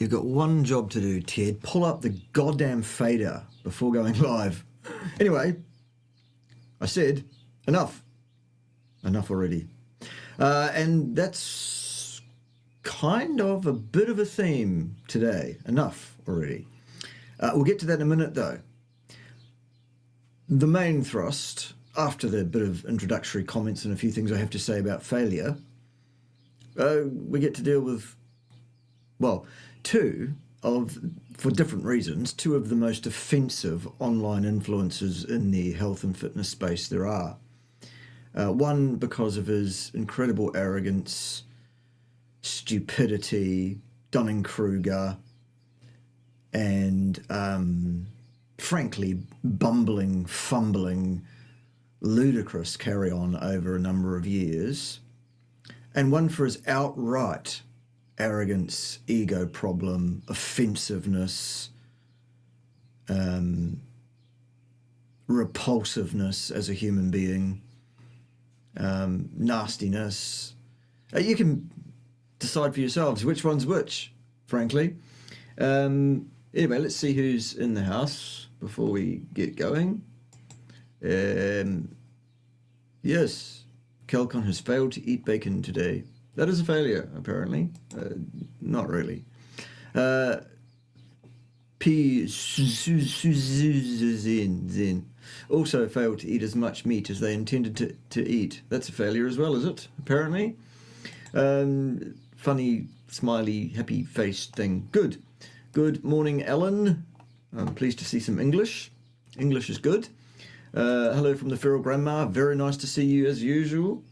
You've got one job to do, Ted. Pull up the goddamn fader before going live. Anyway, I said enough. Enough already. And that's kind of a bit of a theme today. Enough already. We'll get to that in a minute, though. The main thrust, after the bit of introductory comments and a few things I have to say about failure, we get to deal with, well, for different reasons, two of the most offensive online influencers in the health and fitness space there are. One because of his incredible arrogance, stupidity, Dunning-Kruger, and frankly bumbling, fumbling, ludicrous carry-on over a number of years, and one for his outright arrogance, ego problem, offensiveness, repulsiveness as a human being, nastiness. You can decide for yourselves which one's which, frankly. Anyway, let's see who's in the house before we get going. Yes, Kelcon has failed to eat bacon today. That is a failure, apparently. Not really. P. Zin also failed to eat as much meat as they intended to eat. That's a failure as well, is it? Apparently. Funny, smiley, happy-faced thing. Good. Good morning, Ellen. I'm pleased to see some English. English is good. Hello from the feral grandma. Very nice to see you as usual.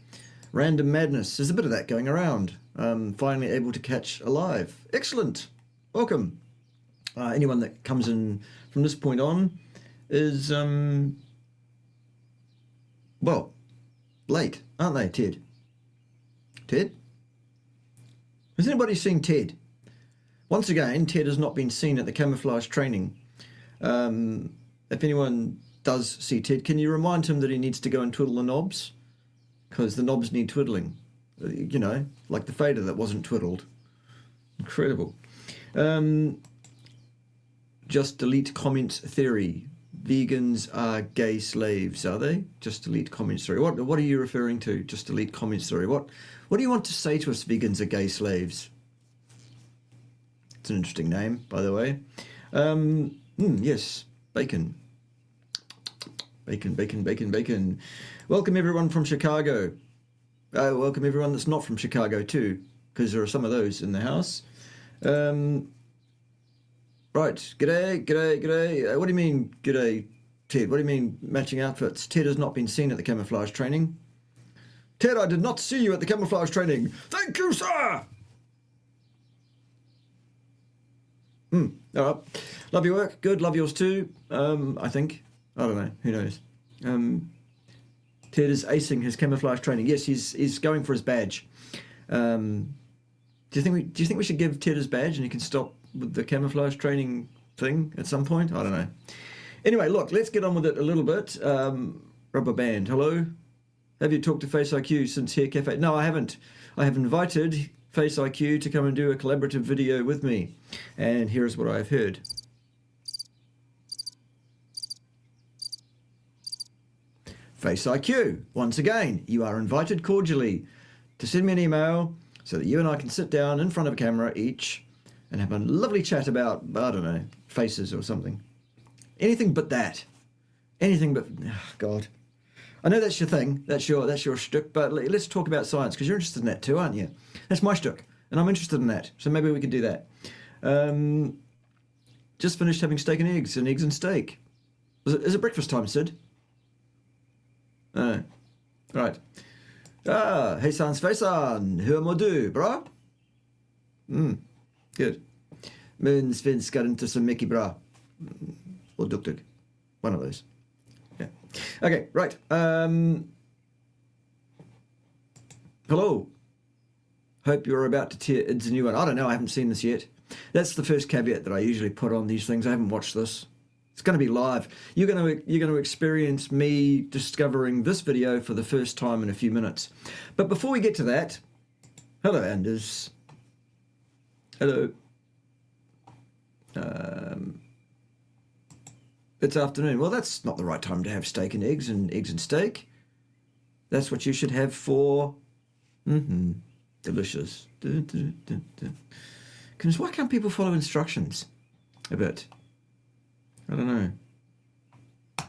Random madness. There's a bit of that going around. Finally able to catch a live. Excellent. Welcome. Anyone that comes in from this point on is, well, late, aren't they, Ted? Ted? Has anybody seen Ted? Once again, Ted has not been seen at the camouflage training. If anyone does see Ted, can you remind him that he needs to go and twiddle the knobs? Because the knobs need twiddling. You know, like the fader that wasn't twiddled. Incredible. Just delete comments theory. Vegans are gay slaves, are they? Just delete comments theory. What are you referring to? Just delete comments theory. What do you want to say to us, vegans are gay slaves? It's an interesting name, by the way. Yes, bacon. Bacon, bacon, bacon, bacon. Welcome everyone from Chicago. Welcome everyone that's not from Chicago too, because there are some of those in the house. Right, g'day, g'day, g'day. What do you mean, g'day, Ted? What do you mean matching outfits? Ted has not been seen at the camouflage training. Ted, I did not see you at the camouflage training. Thank you, sir. All right. Love your work. Good. Love yours too. I think. I don't know. Who knows? Ted is acing his camouflage training. Yes, he's going for his badge. Do you think we should give Ted his badge and he can stop with the camouflage training thing at some point? I don't know. Anyway, look, let's get on with it a little bit. Rubber band. Hello. Have you talked to Face IQ since Hair Cafe? No, I haven't. I have invited Face IQ to come and do a collaborative video with me. And here's what I've heard. Face IQ, once again, you are invited cordially to send me an email so that you and I can sit down in front of a camera each and have a lovely chat about, I don't know, faces or something. Anything but that. Anything but, oh God. I know that's your thing, that's your shtick, but let's talk about science, because you're interested in that too, aren't you? That's my shtick, and I'm interested in that, so maybe we can do that. Just finished having steak and eggs and steak. Is it breakfast time, Sid? Right. Hey sans faisan, hur mår du, bra? Good. Min svenska är inte så mycket bra. Or duktig. One of those. Yeah. Okay, right. Hello. Hope you're about to tear Idz a new one. I don't know, I haven't seen this yet. That's the first caveat that I usually put on these things. I haven't watched this. It's going to be live. You're going to experience me discovering this video for the first time in a few minutes. But before we get to that, hello Anders. Hello. It's afternoon. Well, that's not the right time to have steak and eggs and steak. That's what you should have for delicious. Goodness, why can't people follow instructions a bit? I don't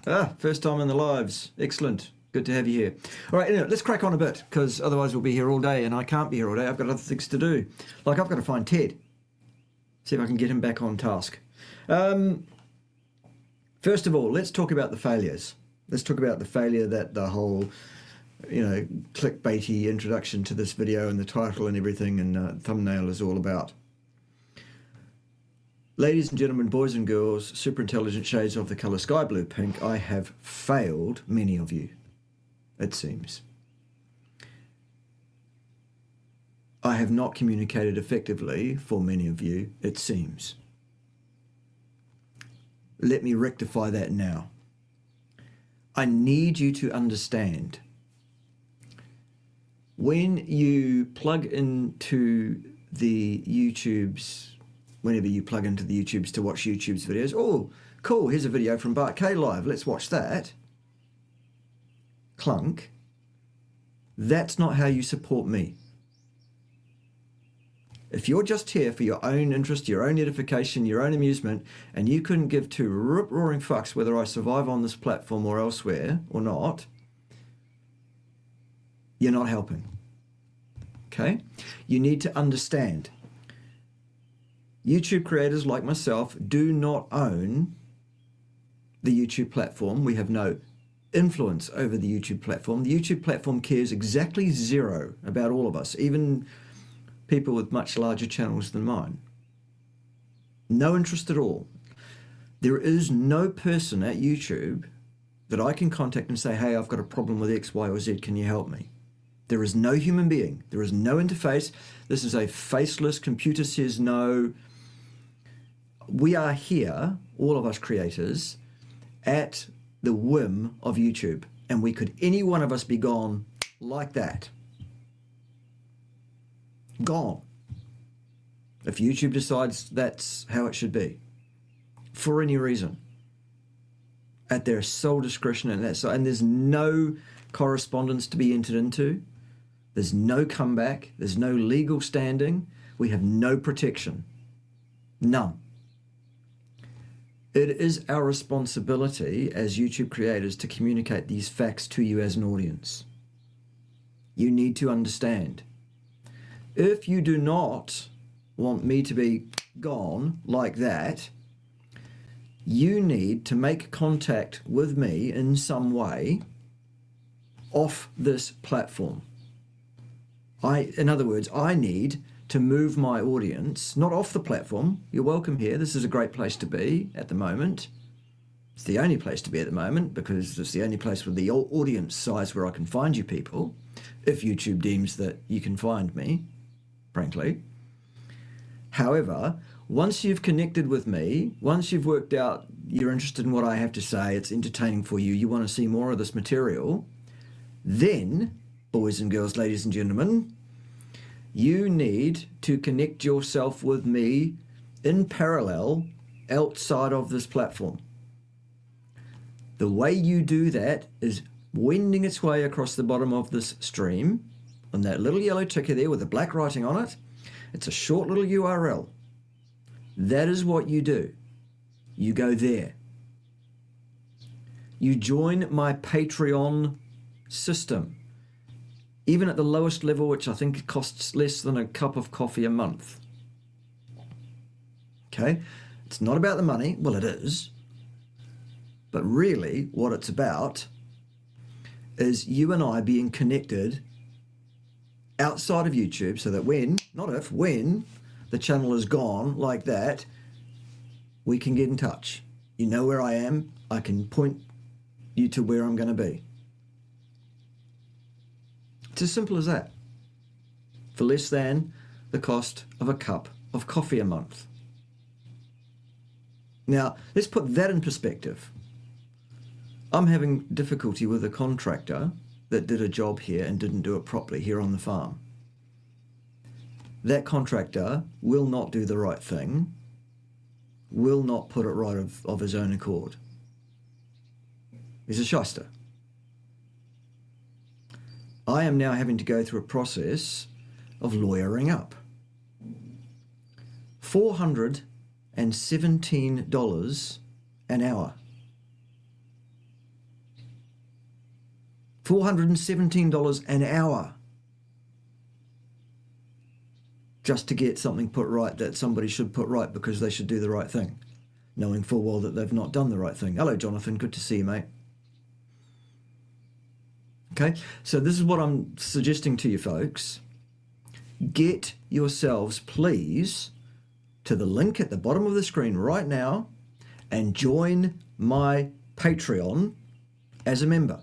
know. First time in the lives. Excellent. Good to have you here. All right, anyway, let's crack on a bit, because otherwise we'll be here all day, and I can't be here all day. I've got other things to do. Like, I've got to find Ted. See if I can get him back on task. First of all, let's talk about the failures. Let's talk about the failure that the whole, clickbaity introduction to this video and the title and everything and thumbnail is all about. Ladies and gentlemen, boys and girls, super intelligent shades of the colour sky blue pink, I have failed many of you, it seems. I have not communicated effectively for many of you, it seems. Let me rectify that now. I need you to understand, when you plug into the YouTubes, whenever you plug into the YouTubes to watch YouTube's videos, oh, cool, here's a video from Bart K Live, let's watch that. Clunk. That's not how you support me. If you're just here for your own interest, your own edification, your own amusement, and you couldn't give two rip-roaring fucks whether I survive on this platform or elsewhere or not, you're not helping. Okay? You need to understand. YouTube creators like myself do not own the YouTube platform. We have no influence over the YouTube platform. The YouTube platform cares exactly zero about all of us, even people with much larger channels than mine. No interest at all. There is no person at YouTube that I can contact and say, hey, I've got a problem with X, Y, or Z, can you help me? There is no human being. There is no interface. This is a faceless computer says no. We are here, all of us creators, at the whim of YouTube. And we could, any one of us, be gone like that. Gone. If YouTube decides that's how it should be, for any reason, at their sole discretion, and there's no correspondence to be entered into, there's no comeback, there's no legal standing, we have no protection, none. It is our responsibility as YouTube creators to communicate these facts to you as an audience. You need to understand. If you do not want me to be gone like that, you need to make contact with me in some way off this platform. In other words, I need to move my audience, not off the platform. You're welcome here. This is a great place to be at the moment. It's the only place to be at the moment because it's the only place with the audience size where I can find you people, if YouTube deems that you can find me, frankly. However, once you've connected with me, once you've worked out you're interested in what I have to say, it's entertaining for you, you want to see more of this material, then, boys and girls, ladies and gentlemen, you need to connect yourself with me in parallel outside of this platform. The way you do that is wending its way across the bottom of this stream on that little yellow ticker there with the black writing on it. It's a short little URL. That is what you do. You go there. You join my Patreon system. Even at the lowest level, which I think costs less than a cup of coffee a month. Okay? It's not about the money. Well, it is. But really, what it's about is you and I being connected outside of YouTube so that when the channel is gone like that, we can get in touch. You know where I am. I can point you to where I'm going to be. It's as simple as that. For less than the cost of a cup of coffee a month. Now, let's put that in perspective. I'm having difficulty with a contractor that did a job here and didn't do it properly here on the farm. That contractor will not do the right thing, will not put it right of his own accord. He's a shyster. I am now having to go through a process of lawyering up. $417 an hour. $417 an hour just to get something put right that somebody should put right because they should do the right thing, knowing full well that they've not done the right thing. Hello, Jonathan. Good to see you, mate. Okay, so this is what I'm suggesting to you folks. Get yourselves, please, to the link at the bottom of the screen right now and join my Patreon as a member.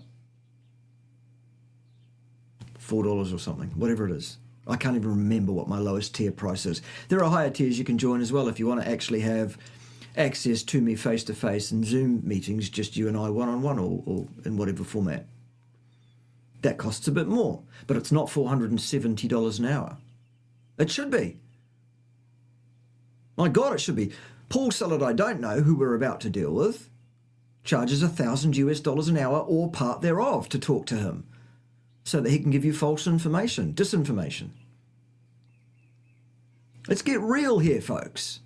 $4 or something, whatever it is. I can't even remember what my lowest tier price is. There are higher tiers you can join as well if you want to actually have access to me face-to-face and Zoom meetings, just you and I one-on-one or in whatever format. That costs a bit more, but it's not $470 an hour. It should be. My God, it should be. Paul Sullard, I don't know, who we're about to deal with, charges $1,000 an hour or part thereof to talk to him so that he can give you false information, disinformation. Let's get real here, folks.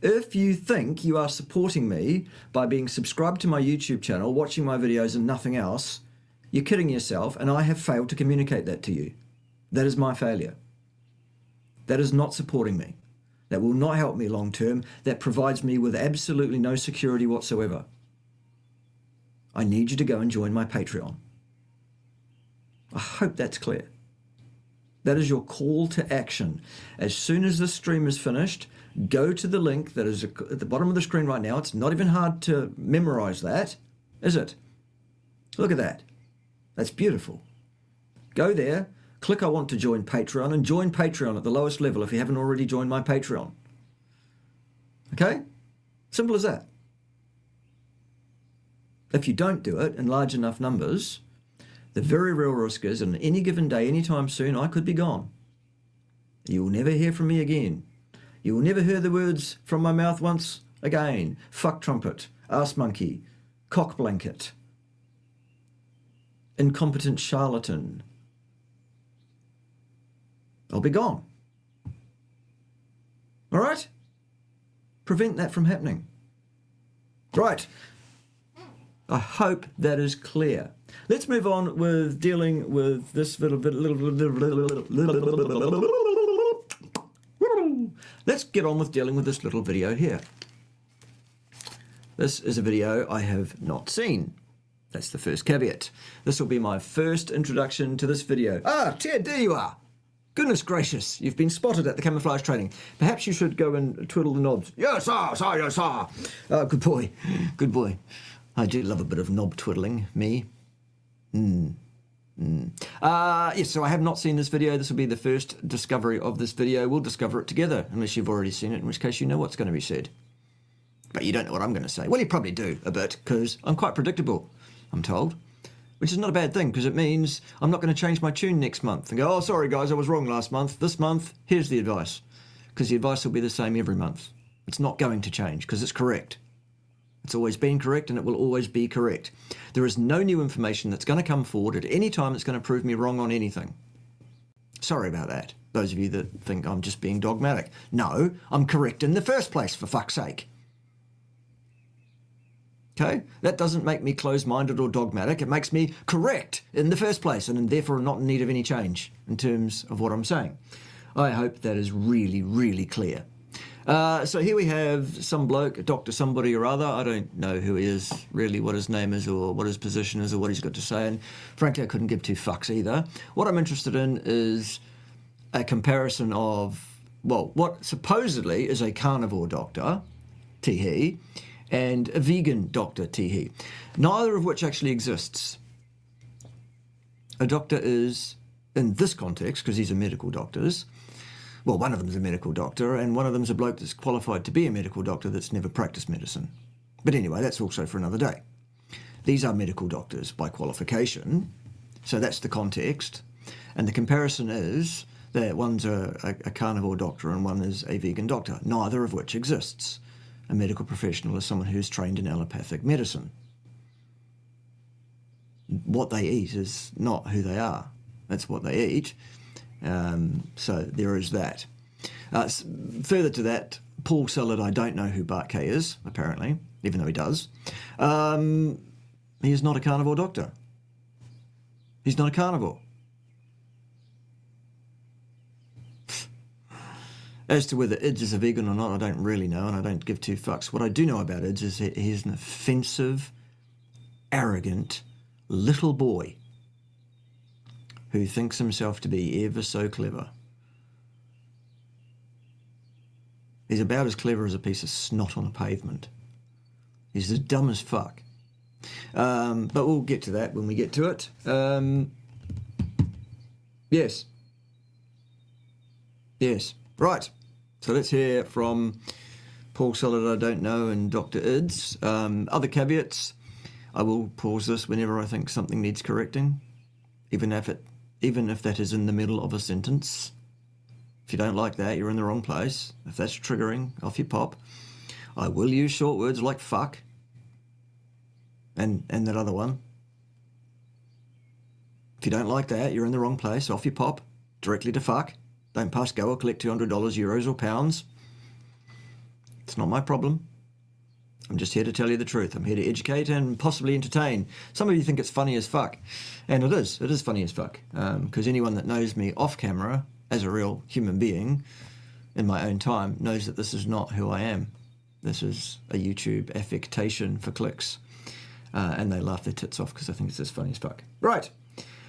If you think you are supporting me by being subscribed to my YouTube channel, watching my videos and nothing else, you're kidding yourself, and I have failed to communicate that to you. That is my failure. That is not supporting me. That will not help me long term. That provides me with absolutely no security whatsoever. I need you to go and join my Patreon. I hope that's clear. That is your call to action. As soon as this stream is finished, go to the link that is at the bottom of the screen right now. It's not even hard to memorize that, is it? Look at that. That's beautiful. Go there, click I want to join Patreon, and join Patreon at the lowest level if you haven't already joined my Patreon. Okay? Simple as that. If you don't do it in large enough numbers, the very real risk is, on any given day, anytime soon, I could be gone. You will never hear from me again. You will never hear the words from my mouth once again. Fuck trumpet, ass monkey, cock blanket, incompetent charlatan. I'll be gone. All right? Prevent that from happening. Right. I hope that is clear. Let's move on with dealing with this Let's get on with dealing with this little video here. This is a video I have not seen. That's the first caveat. This will be my first introduction to this video. Ah, Ted, there you are. Goodness gracious, you've been spotted at the camouflage training. Perhaps you should go and twiddle the knobs. Yes, sir, yes, sir. Good boy, good boy. I do love a bit of knob twiddling, me. Yes, so I have not seen this video. This will be the first discovery of this video. We'll discover it together, unless you've already seen it, in which case you know what's going to be said. But you don't know what I'm going to say. Well, you probably do, a bit, because I'm quite predictable, I'm told. Which is not a bad thing, because it means I'm not going to change my tune next month and go, oh, sorry, guys, I was wrong last month. This month, here's the advice. Because the advice will be the same every month. It's not going to change, because it's correct. It's always been correct, and it will always be correct. There is no new information that's going to come forward at any time that's going to prove me wrong on anything. Sorry about that, those of you that think I'm just being dogmatic. No, I'm correct in the first place, for fuck's sake. Okay? That doesn't make me closed-minded or dogmatic. It makes me correct in the first place, and therefore not in need of any change in terms of what I'm saying. I hope that is really, really clear. So here we have some bloke, Dr. somebody or other. I don't know who he is, really, what his name is or what his position is or what he's got to say. And frankly, I couldn't give two fucks either. What I'm interested in is a comparison of, well, what supposedly is a carnivore doctor, Teehee, and a vegan doctor, Teehee. Neither of which actually exists. A doctor is, in this context, because these are medical doctors, well, one of them's a medical doctor, and one of them's a bloke that's qualified to be a medical doctor that's never practiced medicine. But anyway, that's also for another day. These are medical doctors by qualification, so that's the context. And the comparison is that one's a carnivore doctor and one is a vegan doctor, neither of which exists. A medical professional is someone who's trained in allopathic medicine. What they eat is not who they are. That's what they eat. So there is that. Further to that, Paul Sillard, I don't know who Bart K is, apparently, even though he does. He is not a carnivore doctor. He's not a carnivore. As to whether Idz is a vegan or not, I don't really know, and I don't give two fucks. What I do know about Idz is that he's an offensive, arrogant little boy who thinks himself to be ever so clever. He's about as clever as a piece of snot on a pavement. He's as dumb as fuck. But we'll get to that when we get to it. Yes. Yes. Right. So let's hear from Paul Sillard, I don't know, and Dr Idz. Other caveats. I will pause this whenever I think something needs correcting, even if that is in the middle of a sentence. If you don't like that, you're in the wrong place. If that's triggering, off you pop. I will use short words like fuck and that other one. If you don't like that, you're in the wrong place. Off you pop, directly to fuck. Don't pass go or collect $200, euros or pounds. It's not my problem. I'm just here to tell you the truth. I'm here to educate and possibly entertain. Some of you think it's funny as fuck. And it is. It is funny as fuck. Because anyone that knows me off camera as a real human being in my own time knows that this is not who I am. This is a YouTube affectation for clicks. And they laugh their tits off because I think it's as funny as fuck. Right.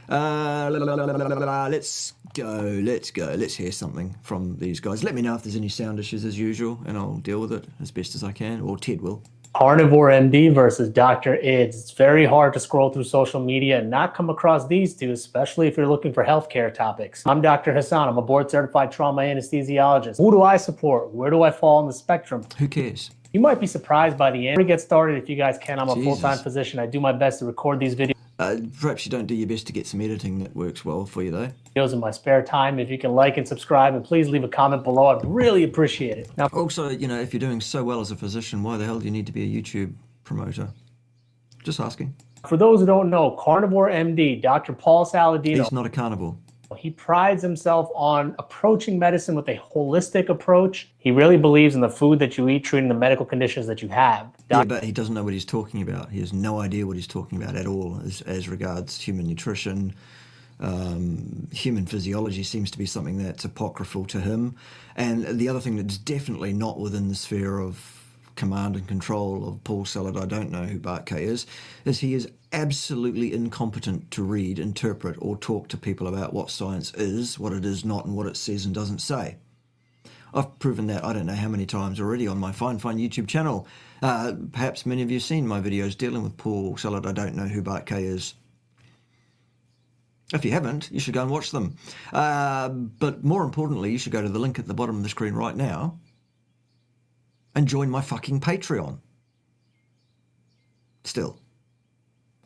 Let's go. Let's hear something from these guys. Let me know if there's any sound issues as usual, and I'll deal with it as best as I can, or Ted will. Carnivore MD versus Dr. Idz. It's very hard to scroll through social media and not come across these two, especially if you're looking for healthcare topics. I'm Dr. Hassan. I'm a board-certified trauma anesthesiologist. Who do I support? Where do I fall on the spectrum? Who cares? You might be surprised by the end. Before we get started, if you guys can, I'm a Jesus. full-time physician. I do my best to record these videos Perhaps you don't do your best to get some editing that works well for you, though. in my spare time. If you can like and subscribe, and please leave a comment below, I'd really appreciate it. Now, Also, you know, if you're doing so well as a physician, why the hell do you need to be a YouTube promoter? Just asking. for those who don't know, Carnivore MD, Dr. Paul Saladino, He's not a carnivore. he prides himself on approaching medicine with a holistic approach. He really believes in the food that you eat, treating the medical conditions that you have. Yeah, but he doesn't know what he's talking about. He has no idea what he's talking about at all as regards human nutrition. Human physiology seems to be something that's apocryphal to him. And the other thing that's definitely not within the sphere of command and control of Paul Sillard, I don't know who Bart K is he is absolutely incompetent to read, interpret, or talk to people about what science is, what it is not, and what it says and doesn't say. I've proven that I don't know how many times already on my fine YouTube channel. Perhaps many of you have seen my videos dealing with Paul Sillard, I don't know who Bart K is. If you haven't, you should go and watch them. But more importantly, you should go to the link at the bottom of the screen right now and join my fucking Patreon. Still.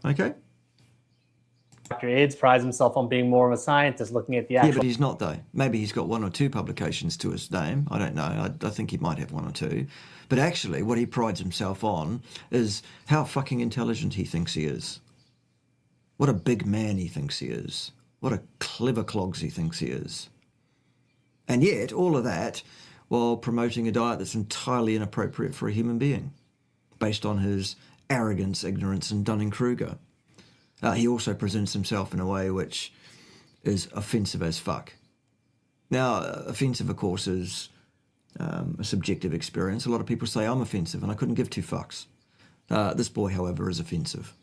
Okay? Dr. Idz prides himself on being more of a scientist, looking at the Yeah, actual but he's not, though. Maybe he's got 1 or 2 publications to his name. I don't know. I think he might have 1 or 2. But actually, what he prides himself on is how fucking intelligent he thinks he is. What a big man he thinks he is. What a clever clogs he thinks he is. And yet, all of that while promoting a diet that's entirely inappropriate for a human being, based on his arrogance, ignorance, and Dunning-Kruger. He also presents himself in a way which is offensive as fuck. Now, offensive, of course, is a subjective experience. A lot of people say I'm offensive, and I couldn't give 2 fucks. This boy, however, is offensive.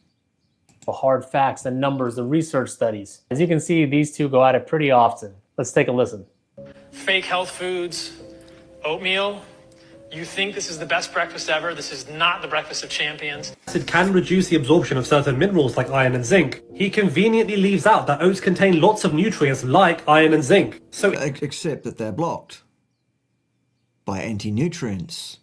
hard facts, the numbers, the research studies. As you can see, these two go at it pretty often. Let's take a listen. Fake health foods, oatmeal. You think this is the best breakfast ever. This is not the breakfast of champions. It can reduce the absorption of certain minerals like iron and zinc. He conveniently leaves out that oats contain lots of nutrients like iron and zinc. So, except that they're blocked by anti-nutrients,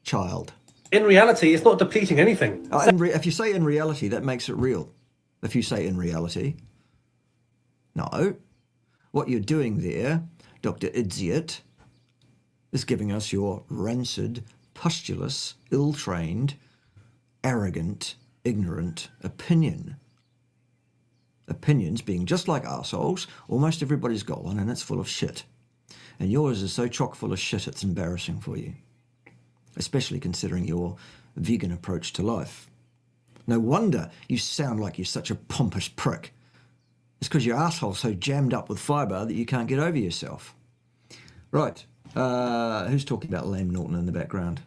child. in reality, it's not depleting anything. If you say in reality, that makes it real. If you say in reality, no. What you're doing there, Dr Idz, is giving us your rancid, pustulous, ill-trained, arrogant, ignorant opinion. Opinions being just like arseholes, almost everybody's got one, and it's full of shit. And yours is so chock full of shit it's embarrassing for you, especially considering your vegan approach to life. No wonder you sound like you're such a pompous prick. It's because your asshole's so jammed up with fibre that you can't get over yourself. Right, who's talking about Lame Norton in the background?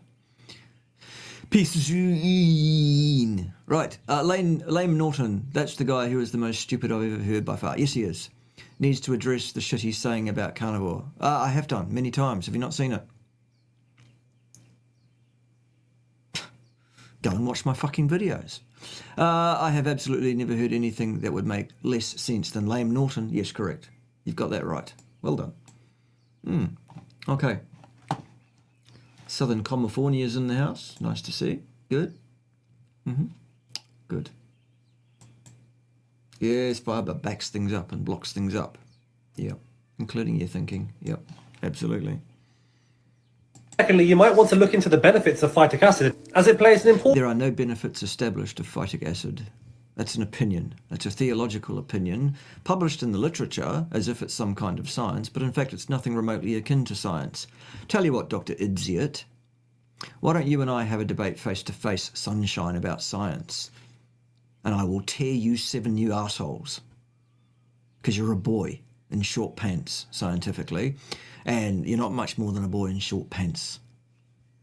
Pisseen. Right, Lame Norton, that's the guy who is the most stupid I've ever heard by far. Yes, he is. Needs to address the shit he's saying about carnivore. I have done, many times. Have you not seen it? Go and watch my fucking videos. I have absolutely never heard anything that would make less sense than Lame Norton. Yes, correct. You've got that right. Well done. Okay. Southern California's in the house. Nice to see. Good. Good. Yes, fibre backs things up and blocks things up. Yep. Including your thinking. Yep. Absolutely. Secondly, you might want to look into the benefits of phytic acid, as it plays an important... There are no benefits established of phytic acid. That's an opinion. That's a theological opinion, published in the literature as if it's some kind of science, but in fact it's nothing remotely akin to science. Tell you what, Dr Idz, why don't you and I have a debate face-to-face, sunshine, about science? And I will tear you 7 new arseholes. Because you're a boy in short pants, scientifically, and you're not much more than a boy in short pants.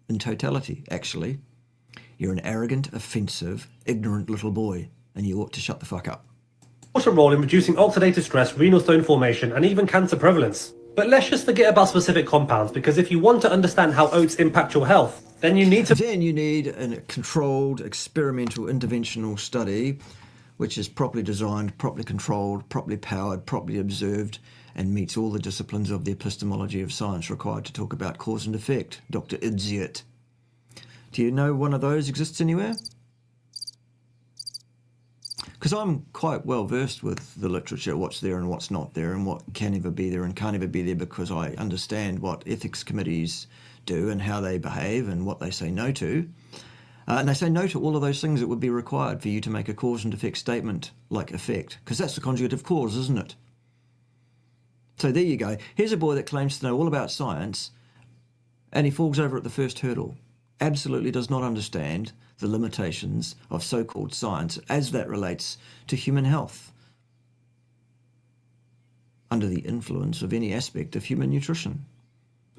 In totality, actually. You're an arrogant, offensive, ignorant little boy, and you ought to shut the fuck up. Role in reducing oxidative stress, renal stone formation, and even cancer prevalence. But let's just forget about specific compounds, because if you want to understand how oats impact your health, then you need a controlled, experimental, interventional study, which is properly designed, properly controlled, properly powered, properly observed, and meets all the disciplines of the epistemology of science required to talk about cause and effect. Dr Idz. Do you know one of those exists anywhere? Because I'm quite well versed with the literature, what's there and what's not there, and what can ever be there and can't ever be there, because I understand what ethics committees do and how they behave and what they say no to. And they say no to all of those things that would be required for you to make a cause and effect statement like effect, because that's the conjugate of cause, isn't it? So there you go. Here's a boy that claims to know all about science, and he falls over at the first hurdle. Absolutely does not understand the limitations of so-called science as that relates to human health under the influence of any aspect of human nutrition.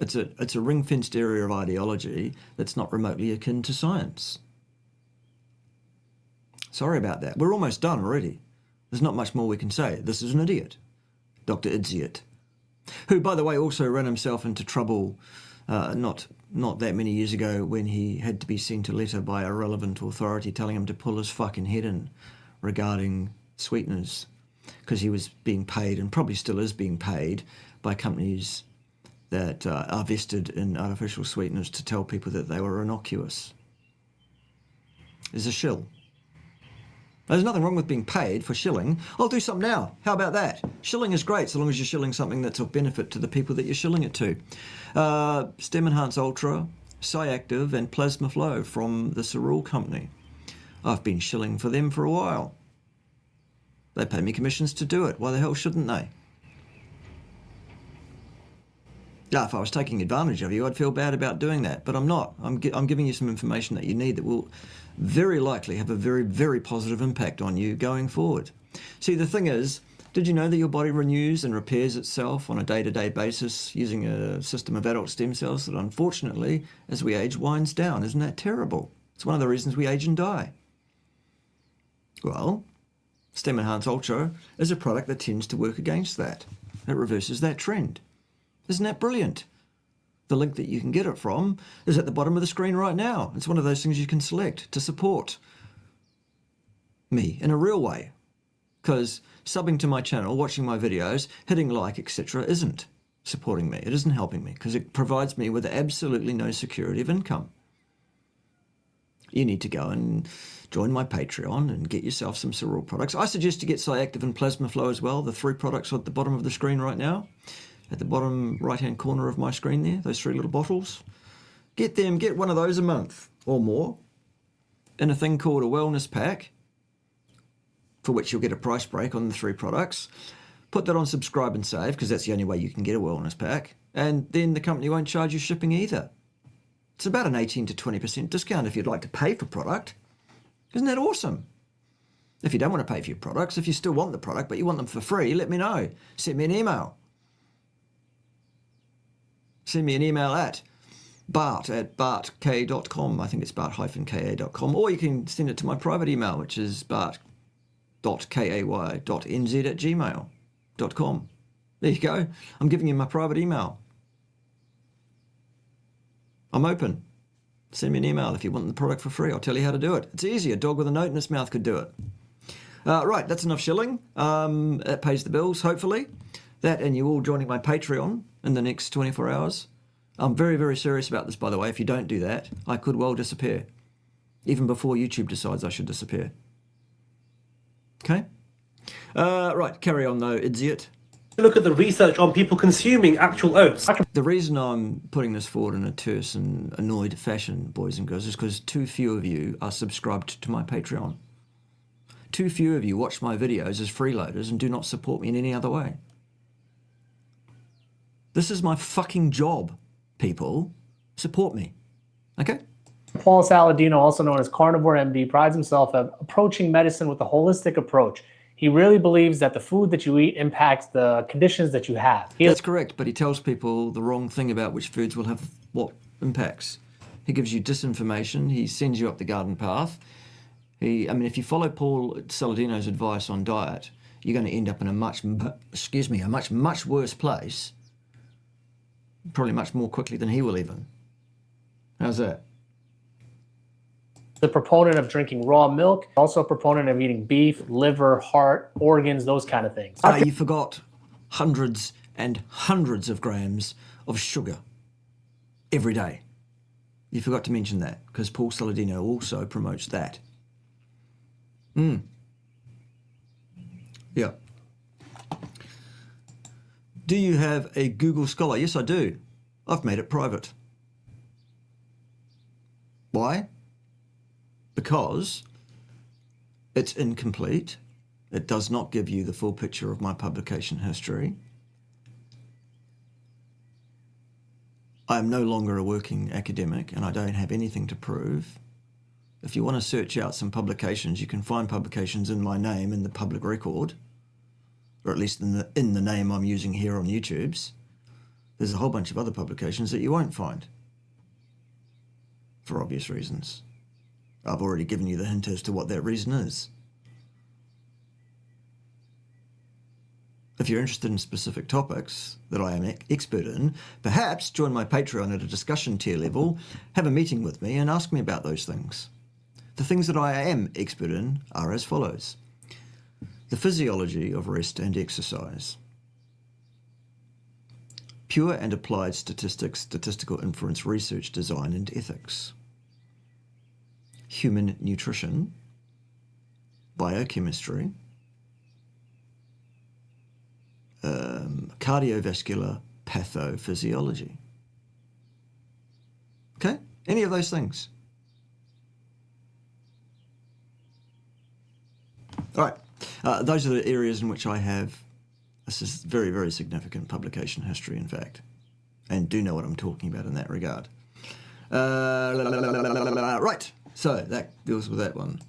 It's a ring-fenced area of ideology that's not remotely akin to science. Sorry about that. We're almost done already. There's not much more we can say. This is an idiot. Dr Idz, who, by the way, also ran himself into trouble not that many years ago when he had to be sent a letter by a relevant authority telling him to pull his fucking head in regarding sweeteners, because he was being paid, and probably still is being paid, by companies that are vested in artificial sweeteners to tell people that they were innocuous. Is a shill. There's nothing wrong with being paid for shilling. I'll do some now. How about that? Shilling is great so long as you're shilling something that's of benefit to the people that you're shilling it to. Stem Enhance Ultra, Cyactive and Plasma Flow from the Cerule Company. I've been shilling for them for a while. They pay me commissions to do it. Why the hell shouldn't they? Yeah, if I was taking advantage of you, I'd feel bad about doing that, but I'm not. I'm giving you some information that you need that will very likely have a very, very positive impact on you going forward. See, the thing is, did you know that your body renews and repairs itself on a day-to-day basis using a system of adult stem cells that unfortunately, as we age, winds down? Isn't that terrible? It's one of the reasons we age and die. Well, Stem Enhance Ultra is a product that tends to work against that. It reverses that trend. Isn't that brilliant? The link that you can get it from is at the bottom of the screen right now. It's one of those things you can select to support me in a real way. Because subbing to my channel, watching my videos, hitting like, etc. isn't supporting me. It isn't helping me because it provides me with absolutely no security of income. you need to go and join my Patreon and get yourself some cereal products. I suggest you get Cyactiv and Plasma Flow as well, the 3 products at the bottom of the screen right now, at the bottom right-hand corner of my screen there, those 3 little bottles. Get them, get one of those a month or more in a thing called a wellness pack, for which you'll get a price break on the 3 products. Put that on subscribe and save, because that's the only way you can get a wellness pack, and then the company won't charge you shipping either. It's about an 18 to 20% discount if you'd like to pay for product. Isn't that awesome? If you don't want to pay for your products, if you still want the product but you want them for free, let me know. Send me an email. Send me an email at bart@bartk.com. I think it's bart-ka.com. Or you can send it to my private email, which is bart.kay.nz@gmail.com. There you go. I'm giving you my private email. I'm open. Send me an email if you want the product for free. I'll tell you how to do it. It's easy. A dog with a note in its mouth could do it. Right, that's enough shilling. That pays the bills, hopefully. That and you all joining my Patreon in the next 24 hours. I'm very, very serious about this, by the way. If you don't do that, I could well disappear. Even before YouTube decides I should disappear. Okay? Right, carry on though, idiot. Look at the research on people consuming actual oats. The reason I'm putting this forward in a terse and annoyed fashion, boys and girls, is because too few of you are subscribed to my Patreon. Too few of you watch my videos as freeloaders and do not support me in any other way. This is my fucking job, people. Support me. Okay? Paul Saladino, also known as Carnivore MD, prides himself on approaching medicine with a holistic approach. He really believes that the food that you eat impacts the conditions that you have. That's correct, but he tells people the wrong thing about which foods will have what impacts. He gives you disinformation. He sends you up the garden path. If you follow Paul Saladino's advice on diet, you're going to end up in a much worse place, probably much more quickly than he will even. How's that? The proponent of drinking raw milk, also a proponent of eating beef, liver, heart, organs, those kind of things. You forgot hundreds and hundreds of grams of sugar every day. You forgot to mention that, because Paul Saladino also promotes that. Yeah. Do you have a Google Scholar? Yes, I do. I've made it private. Why? Because it's incomplete. It does not give you the full picture of my publication history. I am no longer a working academic and I don't have anything to prove. If you want to search out some publications, you can find publications in my name in the public record, or at least in the name I'm using here on YouTube's. There's a whole bunch of other publications that you won't find, for obvious reasons. I've already given you the hint as to what that reason is. If you're interested in specific topics that I am expert in, perhaps join my Patreon at a discussion tier level, have a meeting with me and ask me about those things. The things that I am expert in are as follows. The physiology of rest and exercise. Pure and applied statistics, statistical inference, research, design and ethics. Human nutrition. Biochemistry. Cardiovascular pathophysiology. Okay? Any of those things. All right. Those are the areas in which I have this is very, very significant publication history, in fact, and do know what I'm talking about in that regard. Right. So that deals with that one.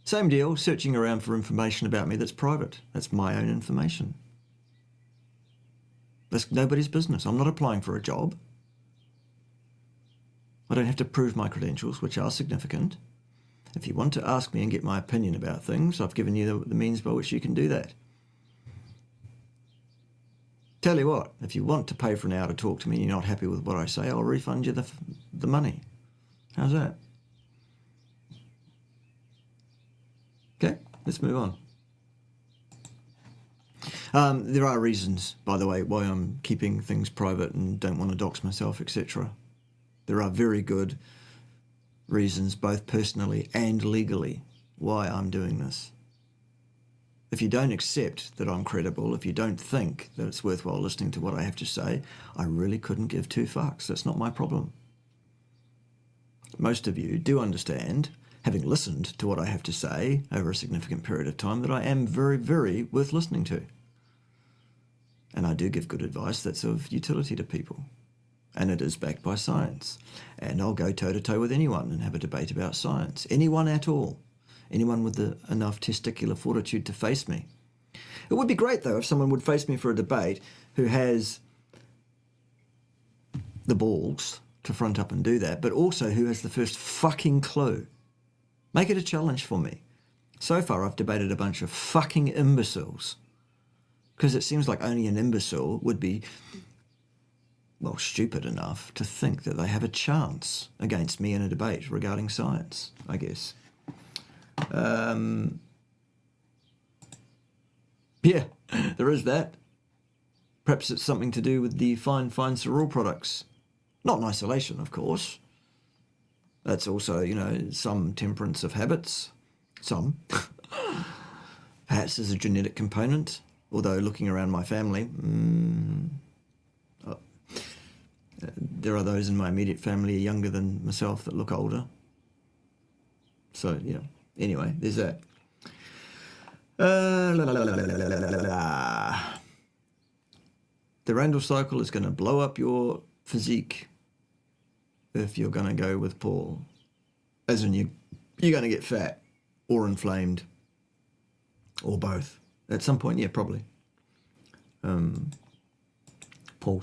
Same deal, searching around for information about me that's private. That's my own information. That's nobody's business. I'm not applying for a job. I don't have to prove my credentials, which are significant. If you want to ask me and get my opinion about things, I've given you the means by which you can do that. Tell you what, if you want to pay for an hour to talk to me and you're not happy with what I say, I'll refund you the money. How's that? Okay, let's move on. There are reasons, by the way, why I'm keeping things private and don't want to dox myself, etc. There are very good reasons, both personally and legally, why I'm doing this. If you don't accept that I'm credible, if you don't think that it's worthwhile listening to what I have to say, I really couldn't give two fucks. That's not my problem. Most of you do understand, having listened to what I have to say over a significant period of time, that I am very, very worth listening to. And I do give good advice that's of utility to people. And it is backed by science. And I'll go toe-to-toe with anyone and have a debate about science. Anyone at all. Anyone with enough testicular fortitude to face me. It would be great, though, if someone would face me for a debate who has the balls to front up and do that, but also who has the first fucking clue. Make it a challenge for me. So far, I've debated a bunch of fucking imbeciles. Because it seems like only an imbecile would be, well, stupid enough to think that they have a chance against me in a debate regarding science, I guess. Yeah, there is that. Perhaps it's something to do with the fine cereal products. Not in isolation, of course. That's also, you know, some temperance of habits. Some. Perhaps there's a genetic component. Although looking around my family, there are those in my immediate family younger than myself that look older. So, yeah. Anyway, there's that. The Randall cycle is going to blow up your physique if you're going to go with Paul. As in, you're going to get fat or inflamed or both. At some point, yeah, probably. Paul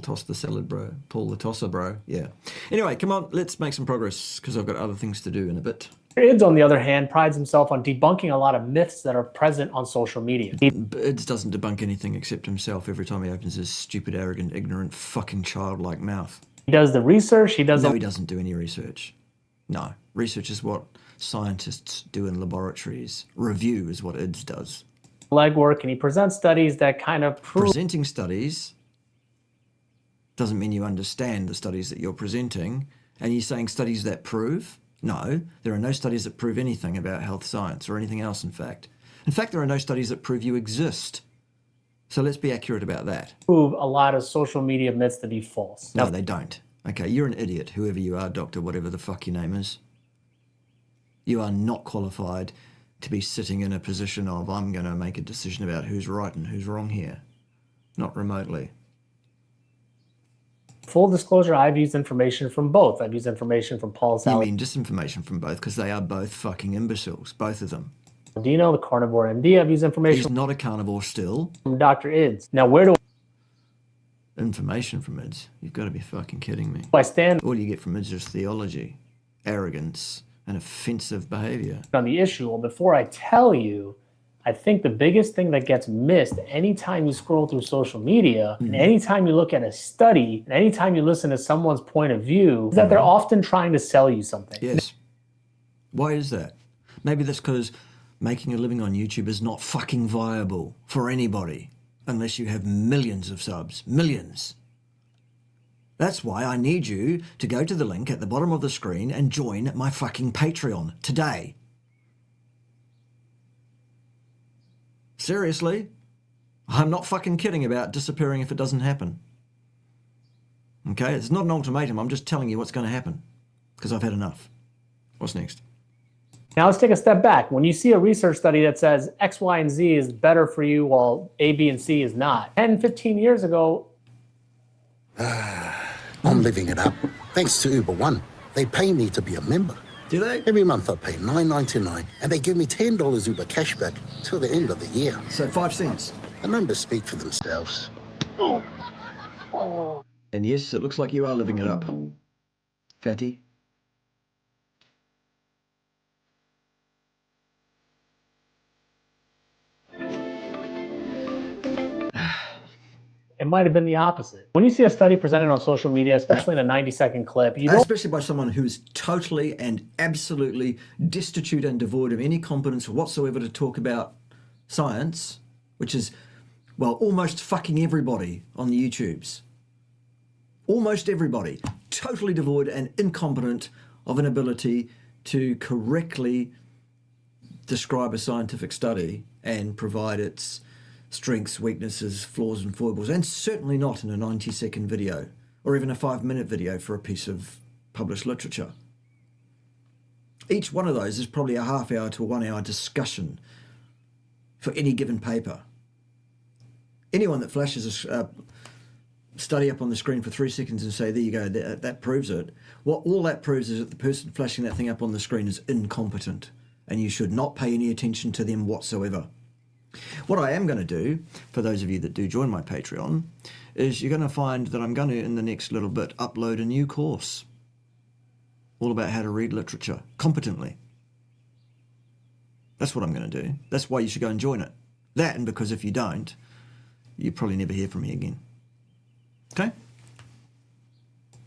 tossed the salad, bro. Paul the tosser, bro. Yeah. Anyway, come on, let's make some progress because I've got other things to do in a bit. Idz, on the other hand, prides himself on debunking a lot of myths that are present on social media. Idz doesn't debunk anything except himself every time he opens his stupid, arrogant, ignorant, fucking childlike mouth. He does the research. No, he doesn't do any research. No. Research is what scientists do in laboratories. Review is what Idz does. Legwork, and he presents studies that kind of prove... Presenting studies doesn't mean you understand the studies that you're presenting. And you're saying studies that prove? No, there are no studies that prove anything about health science or anything else, in fact. In fact, there are no studies that prove you exist. So let's be accurate about that. Prove a lot of social media myths to be false. No, they don't. Okay, you're an idiot, whoever you are, doctor, whatever the fuck your name is. You are not qualified to be sitting in a position of, I'm going to make a decision about who's right and who's wrong here. Not remotely. Full disclosure, I've used information from both. I've used information from Paul's... You mean disinformation from both, because they are both fucking imbeciles, both of them. Dino, the carnivore MD. I've used information... He's not a carnivore still. ...from Dr. Idz. Now, where do... Information from Idz? You've got to be fucking kidding me. I stand... All you get from Idz is theology, arrogance, and offensive behavior. ...on the issue. Well, before I tell you, I think the biggest thing that gets missed anytime you scroll through social media, and anytime you look at a study, and anytime you listen to someone's point of view, is that they're often trying to sell you something. Yes. Why is that? Maybe that's because making a living on YouTube is not fucking viable for anybody unless you have millions of subs. Millions. That's why I need you to go to the link at the bottom of the screen and join my fucking Patreon today. Seriously? I'm not fucking kidding about disappearing if it doesn't happen. Okay? It's not an ultimatum. I'm just telling you what's going to happen. Because I've had enough. What's next? Now let's take a step back. When you see a research study that says X, Y, and Z is better for you while A, B, and C is not. 10, 15 years ago... I'm living it up. Thanks to Uber One. They pay me to be a member. Do they? Every month I pay $9.99 and they give me $10 Uber cashback till the end of the year. So 5 cents. The numbers speak for themselves. And yes, it looks like you are living it up. Fatty. It might have been the opposite. When you see a study presented on social media, especially in a 90-second clip, you don't... Especially by someone who is totally and absolutely destitute and devoid of any competence whatsoever to talk about science, which is, well, almost fucking everybody on the YouTubes. Almost everybody. Totally devoid and incompetent of an ability to correctly describe a scientific study and provide its strengths, weaknesses, flaws and foibles, and certainly not in a 90-second video or even a 5-minute video for a piece of published literature. Each one of those is probably a half-hour to a 1-hour discussion for any given paper. Anyone that flashes a study up on the screen for 3 seconds and say, there you go, that proves it. What all that proves is that the person flashing that thing up on the screen is incompetent, and you should not pay any attention to them whatsoever. What I am going to do, for those of you that do join my Patreon, is you're going to find that I'm going to, in the next little bit, upload a new course all about how to read literature competently. That's what I'm going to do. That's why you should go and join it. That, and because if you don't, you probably never hear from me again. Okay?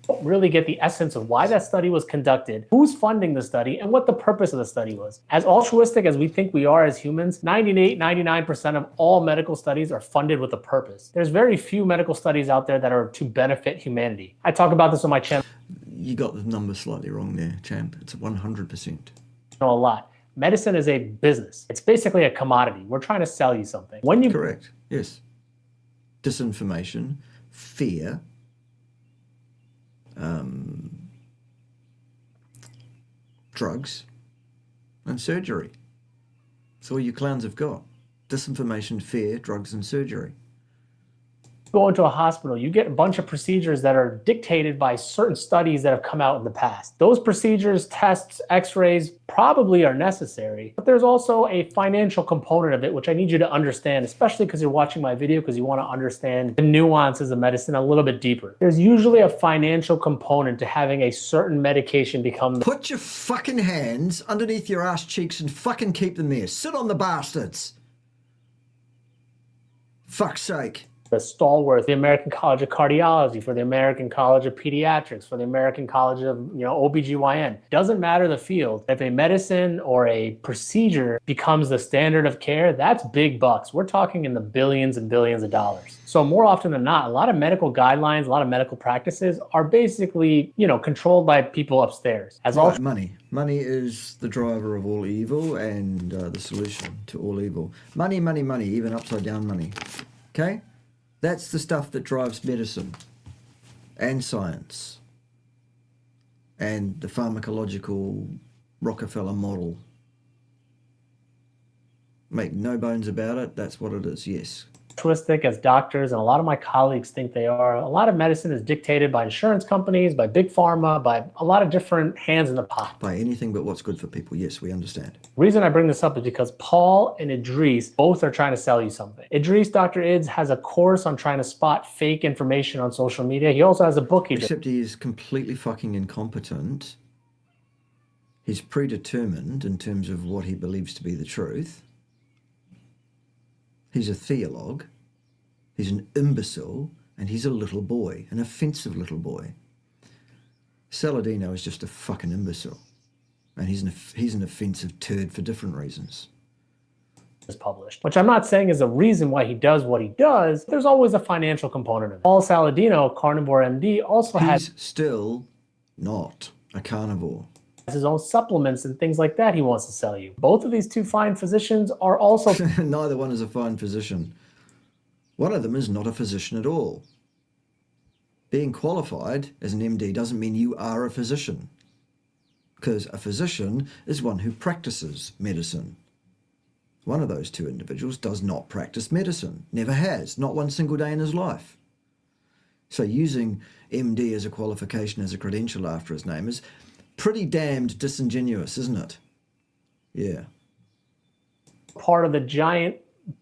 Don't really get the essence of why that study was conducted, who's funding the study, and what the purpose of the study was. As altruistic as we think we are as humans, 99% of all medical studies are funded with a purpose. There's very few medical studies out there that are to benefit humanity. I talk about this on my channel. You got the number slightly wrong there, champ. It's 100%. A lot. Medicine is a business. It's basically a commodity. We're trying to sell you something. When you Correct. Yes. Disinformation, fear, drugs, and surgery. That's all you clowns have got. Disinformation, fear, drugs, and surgery. go into a hospital, you get a bunch of procedures that are dictated by certain studies that have come out in the past. Those procedures, tests, x-rays probably are necessary, but there's also a financial component of it, which I need you to understand, especially because you're watching my video, because you want to understand the nuances of medicine a little bit deeper. There's usually a financial component to having a certain medication become... Put your fucking hands underneath your ass cheeks and fucking keep them there. Sit on the bastards. Fuck's sake. The stalwart, the American College of Cardiology, for the American College of Pediatrics, for the American College of, OBGYN. Doesn't matter the field. If a medicine or a procedure becomes the standard of care, that's big bucks. We're talking in the billions and billions of dollars. So more often than not, a lot of medical guidelines, a lot of medical practices are basically, controlled by people upstairs. As right, money. Money is the driver of all evil and the solution to all evil. Money, money, money, even upside down money. Okay? That's the stuff that drives medicine and science and the pharmacological Rockefeller model. Make no bones about it, that's what it is, yes. Altruistic as doctors, and a lot of my colleagues think they are. A lot of medicine is dictated by insurance companies, by big pharma, by a lot of different hands in the pot. By anything but what's good for people, yes, we understand. The reason I bring this up is because Paul and Idris both are trying to sell you something. Idris, Dr. Idz, has a course on trying to spot fake information on social media. He also has a book he did. Except he is completely fucking incompetent. He's predetermined in terms of what he believes to be the truth. He's a theologue, he's an imbecile, and he's a little boy, an offensive little boy. Saladino is just a fucking imbecile, and he's an offensive turd for different reasons. Is published, which I'm not saying is a reason why he does what he does. There's always a financial component of it. Paul Saladino, Carnivore MD, also has still not a carnivore. His own supplements and things like that he wants to sell you. Both of these two fine physicians are also... Neither one is a fine physician. One of them is not a physician at all. Being qualified as an MD doesn't mean you are a physician, because a physician is one who practices medicine. One of those two individuals does not practice medicine, never has, not one single day in his life. So using MD as a qualification, as a credential after his name is pretty damned disingenuous, isn't it? Yeah. Part of the giant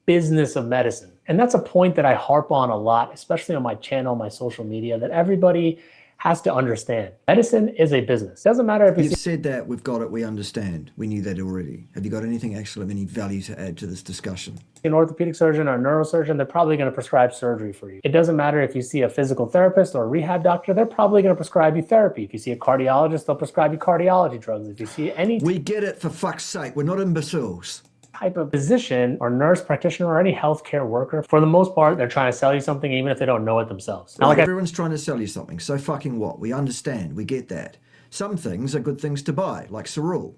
business of medicine. And that's a point that I harp on a lot, especially on my channel, my social media, that everybody has to understand. Medicine is a business. Doesn't matter if you've said that, we've got it, we understand. We knew that already. Have you got anything actually of any value to add to this discussion? An orthopedic surgeon or a neurosurgeon, they're probably going to prescribe surgery for you. It doesn't matter if you see a physical therapist or a rehab doctor, they're probably going to prescribe you therapy. If you see a cardiologist, they'll prescribe you cardiology drugs. If you see any... We get it, for fuck's sake. We're not imbeciles. type of physician or nurse practitioner or any healthcare worker, for the most part, they're trying to sell you something even if they don't know it themselves. Now, Right, everyone's trying to sell you something. So fucking what? We understand. We get that. Some things are good things to buy, like Cerule.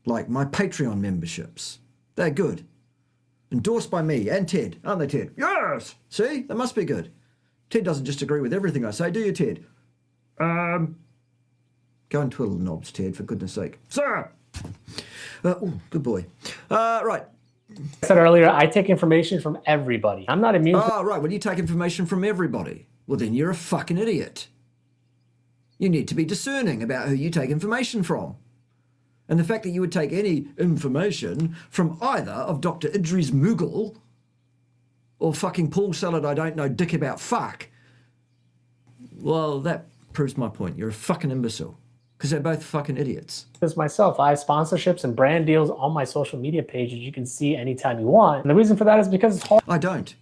Like my Patreon memberships. They're good. Endorsed by me and Ted. Aren't they, Ted? Yes! See? They must be good. Ted doesn't just agree with everything I say, do you, Ted? Go and twiddle the knobs, Ted, for goodness sake. Sir! Oh, good boy. Right. I said earlier, I take information from everybody. I'm not immune to... Oh, right. Well, you take information from everybody. Well, then you're a fucking idiot. You need to be discerning about who you take information from. And the fact that you would take any information from either of Dr Idris Mughal or fucking Paul Salad I don't know dick about fuck, well, that proves my point. You're a fucking imbecile. Because they're both fucking idiots. this myself. I have sponsorships and brand deals on my social media pages you can see anytime you want. And the reason for that is because it's hard. I don't.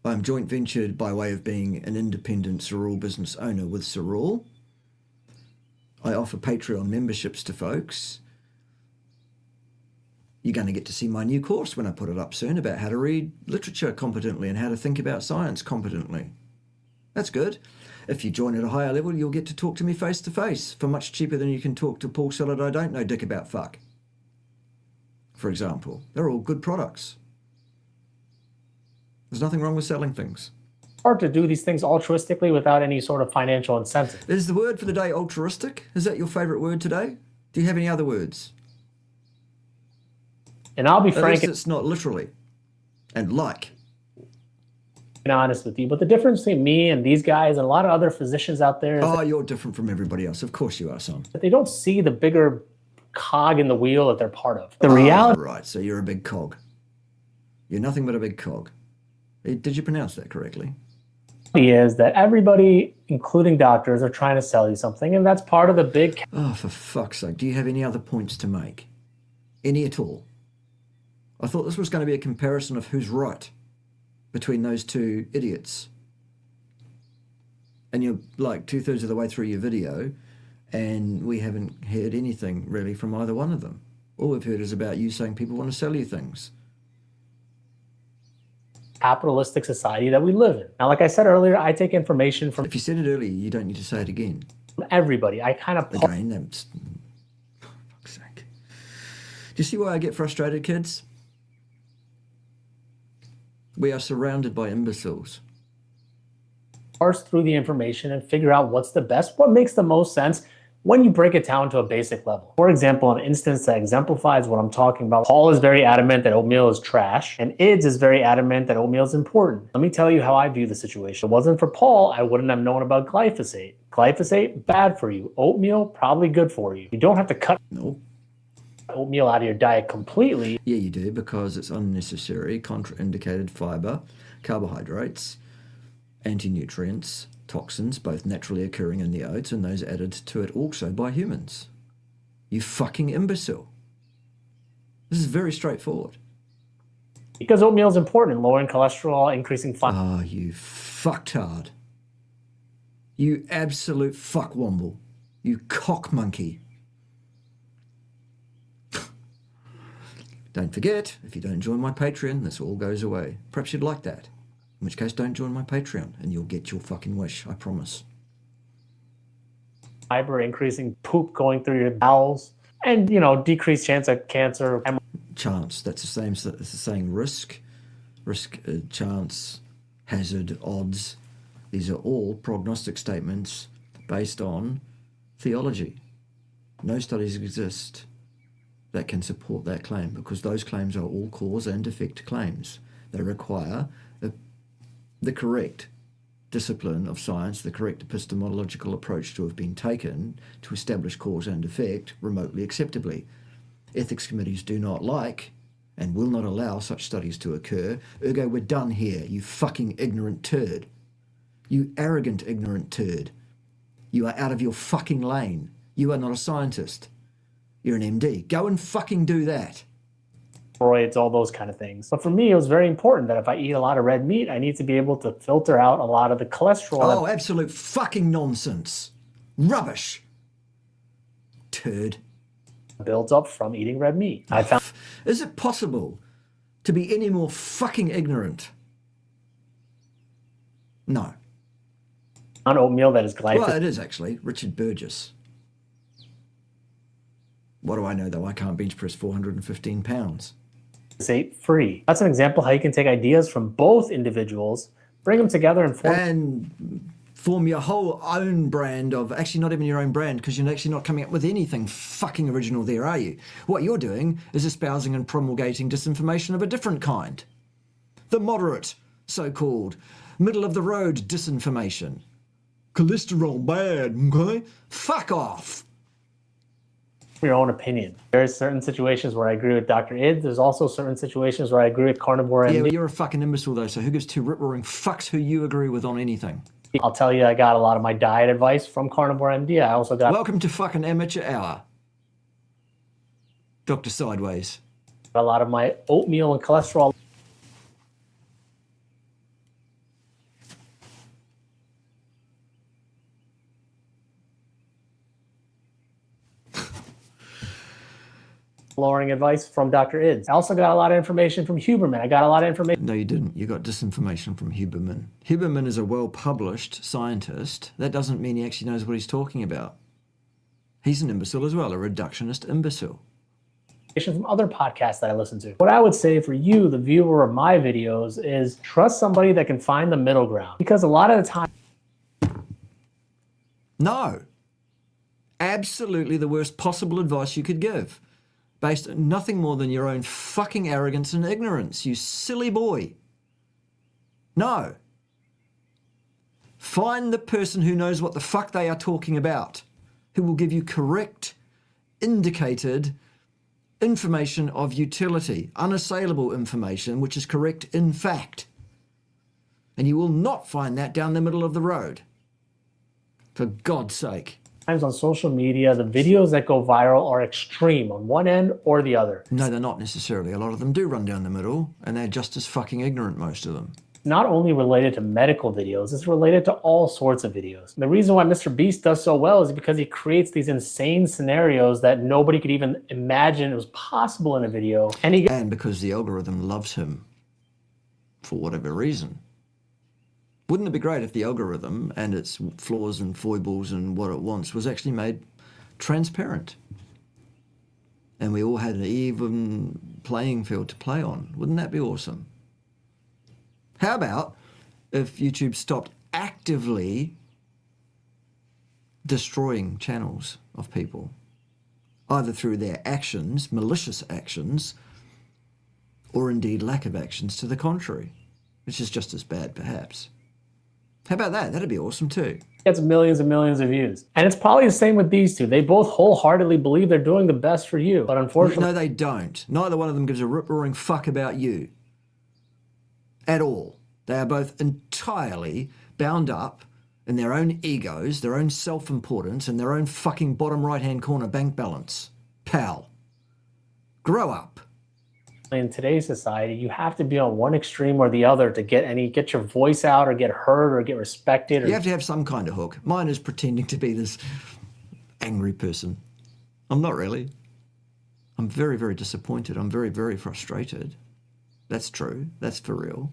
I'm joint ventured by way of being an independent Cerule business owner with Cerule. I offer Patreon memberships to folks. You're going to get to see my new course when I put it up soon about how to read literature competently and how to think about science competently. That's good. If you join at a higher level, you'll get to talk to me face to face for much cheaper than you can talk to Paul Salad I don't know dick about fuck. For example, they're all good products. There's nothing wrong with selling things. Hard to do these things altruistically without any sort of financial incentive. Is the word for the day altruistic? Is that your favourite word today? Do you have any other words? And I'll be At frank least it's not literally. And like. and honest with you, but the difference between me and these guys and a lot of other physicians out there is Oh, you're different from everybody else. Of course you are, son. that they don't see the bigger cog in the wheel that they're part of. The reality Right, so you're a big cog. You're nothing but a big cog. Did you pronounce that correctly? is that everybody, including doctors, are trying to sell you something, and that's part of the big... Oh, for fuck's sake. Do you have any other points to make? Any at all? I thought this was going to be a comparison of who's right between those two idiots. And you're like 2/3 of the way through your video, and we haven't heard anything really from either one of them. All we've heard is about you saying people want to sell you things. capitalistic society that we live in. Now, like I said earlier, I take information from If you said it earlier, you don't need to say it again. everybody. I kind of... Again, that's... For fuck's sake. Do you see why I get frustrated, kids? We are surrounded by imbeciles. parse through the information and figure out what's the best, what makes the most sense when you break it down to a basic level. For example, an instance that exemplifies what I'm talking about, Paul is very adamant that oatmeal is trash, and Idz is very adamant that oatmeal is important. Let me tell you how I view the situation. If it wasn't for Paul, I wouldn't have known about glyphosate. Glyphosate, bad for you. Oatmeal, probably good for you. You don't have to cut No. oatmeal out of your diet completely. Yeah, you do, because it's unnecessary, contraindicated fibre, carbohydrates, anti-nutrients, toxins, both naturally occurring in the oats and those added to it also by humans. You fucking imbecile. This is very straightforward. Because oatmeal is important, lowering cholesterol, increasing fiber. Ah, you fucktard. You absolute fuckwomble. You cock monkey. Don't forget, if you don't join my Patreon, this all goes away. Perhaps you'd like that. In which case, don't join my Patreon and you'll get your fucking wish, I promise. Fiber, increasing poop going through your bowels, and, you know, decreased chance of cancer. Chance, that's the same as the saying risk. Risk, chance, hazard, odds. These are all prognostic statements based on theology. No studies exist that can support that claim because those claims are all cause and effect claims. They require the correct discipline of science, the correct epistemological approach to have been taken to establish cause and effect remotely acceptably. Ethics committees do not like and will not allow such studies to occur. Ergo, we're done here, you fucking ignorant turd. You arrogant ignorant turd. You are out of your fucking lane. You are not a scientist. You're an MD. Go and fucking do that. Steroids, all those kind of things. But for me, it was very important that if I eat a lot of red meat, I need to be able to filter out a lot of the cholesterol. Oh, absolute fucking nonsense. Rubbish. Turd. builds up from eating red meat. I found Is it possible to be any more fucking ignorant? No. oatmeal that is glyphosate. Well, it is actually. Richard Burgess. What do I know, though? I can't bench press 415 pounds. Free. That's an example how you can take ideas from both individuals, bring them together and form your whole own brand of, actually not even your own brand, because you're actually not coming up with anything fucking original there, are you? What you're doing is espousing and promulgating disinformation of a different kind. The moderate, so-called, middle-of-the-road disinformation. Cholesterol bad, okay? Fuck off. your own opinion. There's certain situations where I agree with Dr. Idz. There's also certain situations where I agree with Carnivore MD. Yeah, but you're a fucking imbecile though, so who gives two rip-roaring fucks who you agree with on anything? I'll tell you, I got a lot of my diet advice from Carnivore MD. I also got Welcome to fucking amateur hour, Dr. Sideways. a lot of my oatmeal and cholesterol. Lowering advice from Dr. Idz. I also got a lot of information from Huberman. I got a lot of information. No, you didn't. You got disinformation from Huberman. Huberman is a well-published scientist. That doesn't mean he actually knows what he's talking about. He's an imbecile as well, a reductionist imbecile. From other podcasts that I listen to. What I would say for you, the viewer of my videos, is trust somebody that can find the middle ground. Because a lot of the time... No. Absolutely the worst possible advice you could give. Based on nothing more than your own fucking arrogance and ignorance, you silly boy. No. Find the person who knows what the fuck they are talking about, who will give you correct, indicated information of utility, unassailable information, which is correct in fact. And you will not find that down the middle of the road. For God's sake. Times on social media, the videos that go viral are extreme on one end or the other. No, they're not necessarily. A lot of them do run down the middle, and they're just as fucking ignorant, most of them. Not only related to medical videos, it's related to all sorts of videos. The reason why Mr. Beast does so well is because he creates these insane scenarios that nobody could even imagine it was possible in a video. And because the algorithm loves him, for whatever reason. Wouldn't it be great if the algorithm and its flaws and foibles and what it wants was actually made transparent? And we all had an even playing field to play on. Wouldn't that be awesome? How about if YouTube stopped actively destroying channels of people, either through their actions, malicious actions, or indeed lack of actions to the contrary, which is just as bad perhaps. How about that? That'd be awesome too. Gets millions and millions of views. And it's probably the same with these two. They both wholeheartedly believe they're doing the best for you. But unfortunately... No, they don't. Neither one of them gives a rip-roaring fuck about you. At all. They are both entirely bound up in their own egos, their own self-importance, and their own fucking bottom right-hand corner bank balance. Pal. Grow up. In today's society, you have to be on one extreme or the other to get your voice out or get heard or get respected. Or... You have to have some kind of hook. Mine is pretending to be this angry person. I'm not really. I'm very, very disappointed. I'm very, very frustrated. That's true. That's for real.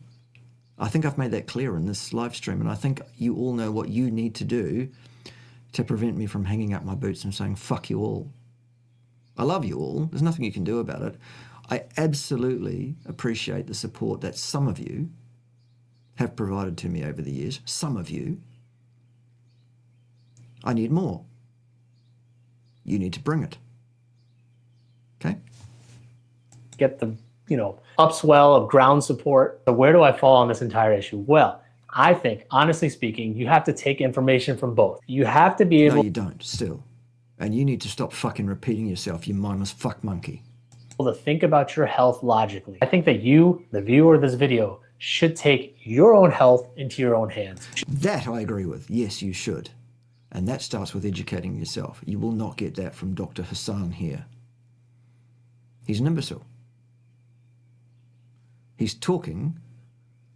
I think I've made that clear in this live stream, and I think you all know what you need to do to prevent me from hanging up my boots and saying, fuck you all. I love you all. There's nothing you can do about it. I absolutely appreciate the support that some of you have provided to me over the years. Some of you. I need more. You need to bring it. Okay? Get the, upswell of ground support. So where do I fall on this entire issue? Well, I think, honestly speaking, you have to take information from both. You have to be able... No, you don't, still. And you need to stop fucking repeating yourself, you mindless fuck monkey. To think about your health logically. I think that you, the viewer of this video, should take your own health into your own hands. That I agree with. Yes, you should. And that starts with educating yourself. You will not get that from Dr. Hassan here. He's an imbecile. He's talking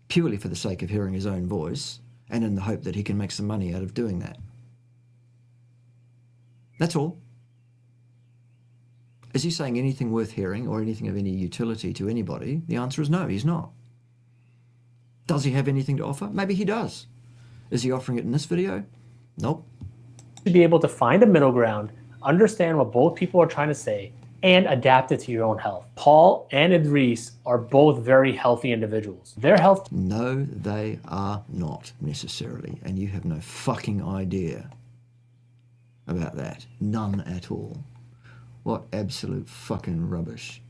purely for the sake of hearing his own voice and in the hope that he can make some money out of doing that. That's all. Is he saying anything worth hearing or anything of any utility to anybody? The answer is no, he's not. Does he have anything to offer? Maybe he does. Is he offering it in this video? Nope. To be able to find a middle ground, understand what both people are trying to say, and adapt it to your own health. Paul and Idris are both very healthy individuals. Their health... No, they are not necessarily, and you have no fucking idea about that. None at all. What absolute fucking rubbish.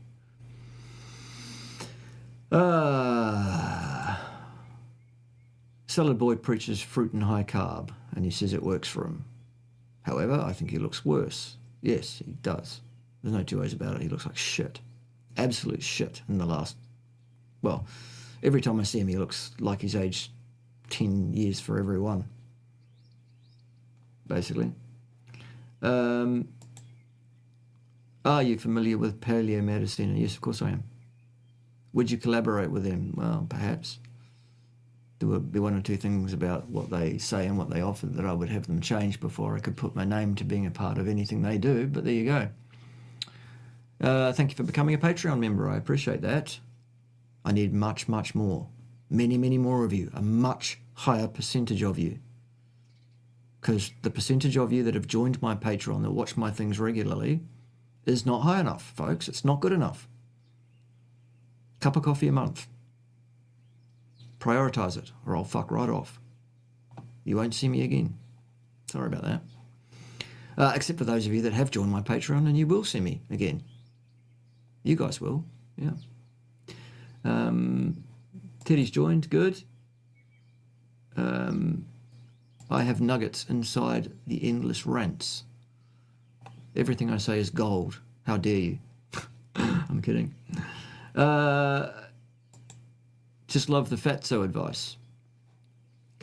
Salad Boy preaches fruit and high carb, and he says it works for him. However, I think he looks worse. Yes, he does. There's no two ways about it. He looks like shit. Absolute shit in the last... Well, every time I see him, he looks like he's aged 10 years for every one. Basically. Are you familiar with paleomedicine? Yes, of course I am. Would you collaborate with them? Well, perhaps. There would be one or two things about what they say and what they offer that I would have them change before I could put my name to being a part of anything they do, but there you go. Thank you for becoming a Patreon member. I appreciate that. I need much, much more. Many, many more of you. A much higher percentage of you. Because the percentage of you that have joined my Patreon, that watch my things regularly, is not high enough, folks. It's not good enough. Cup of coffee a month. Prioritize it, or I'll fuck right off. You won't see me again. Sorry about that. Except for those of you that have joined my Patreon, and you will see me again. You guys will, yeah. Teddy's joined, good. I have nuggets inside the endless rants. Everything I say is gold. How dare you? I'm kidding. Just love the fatso advice.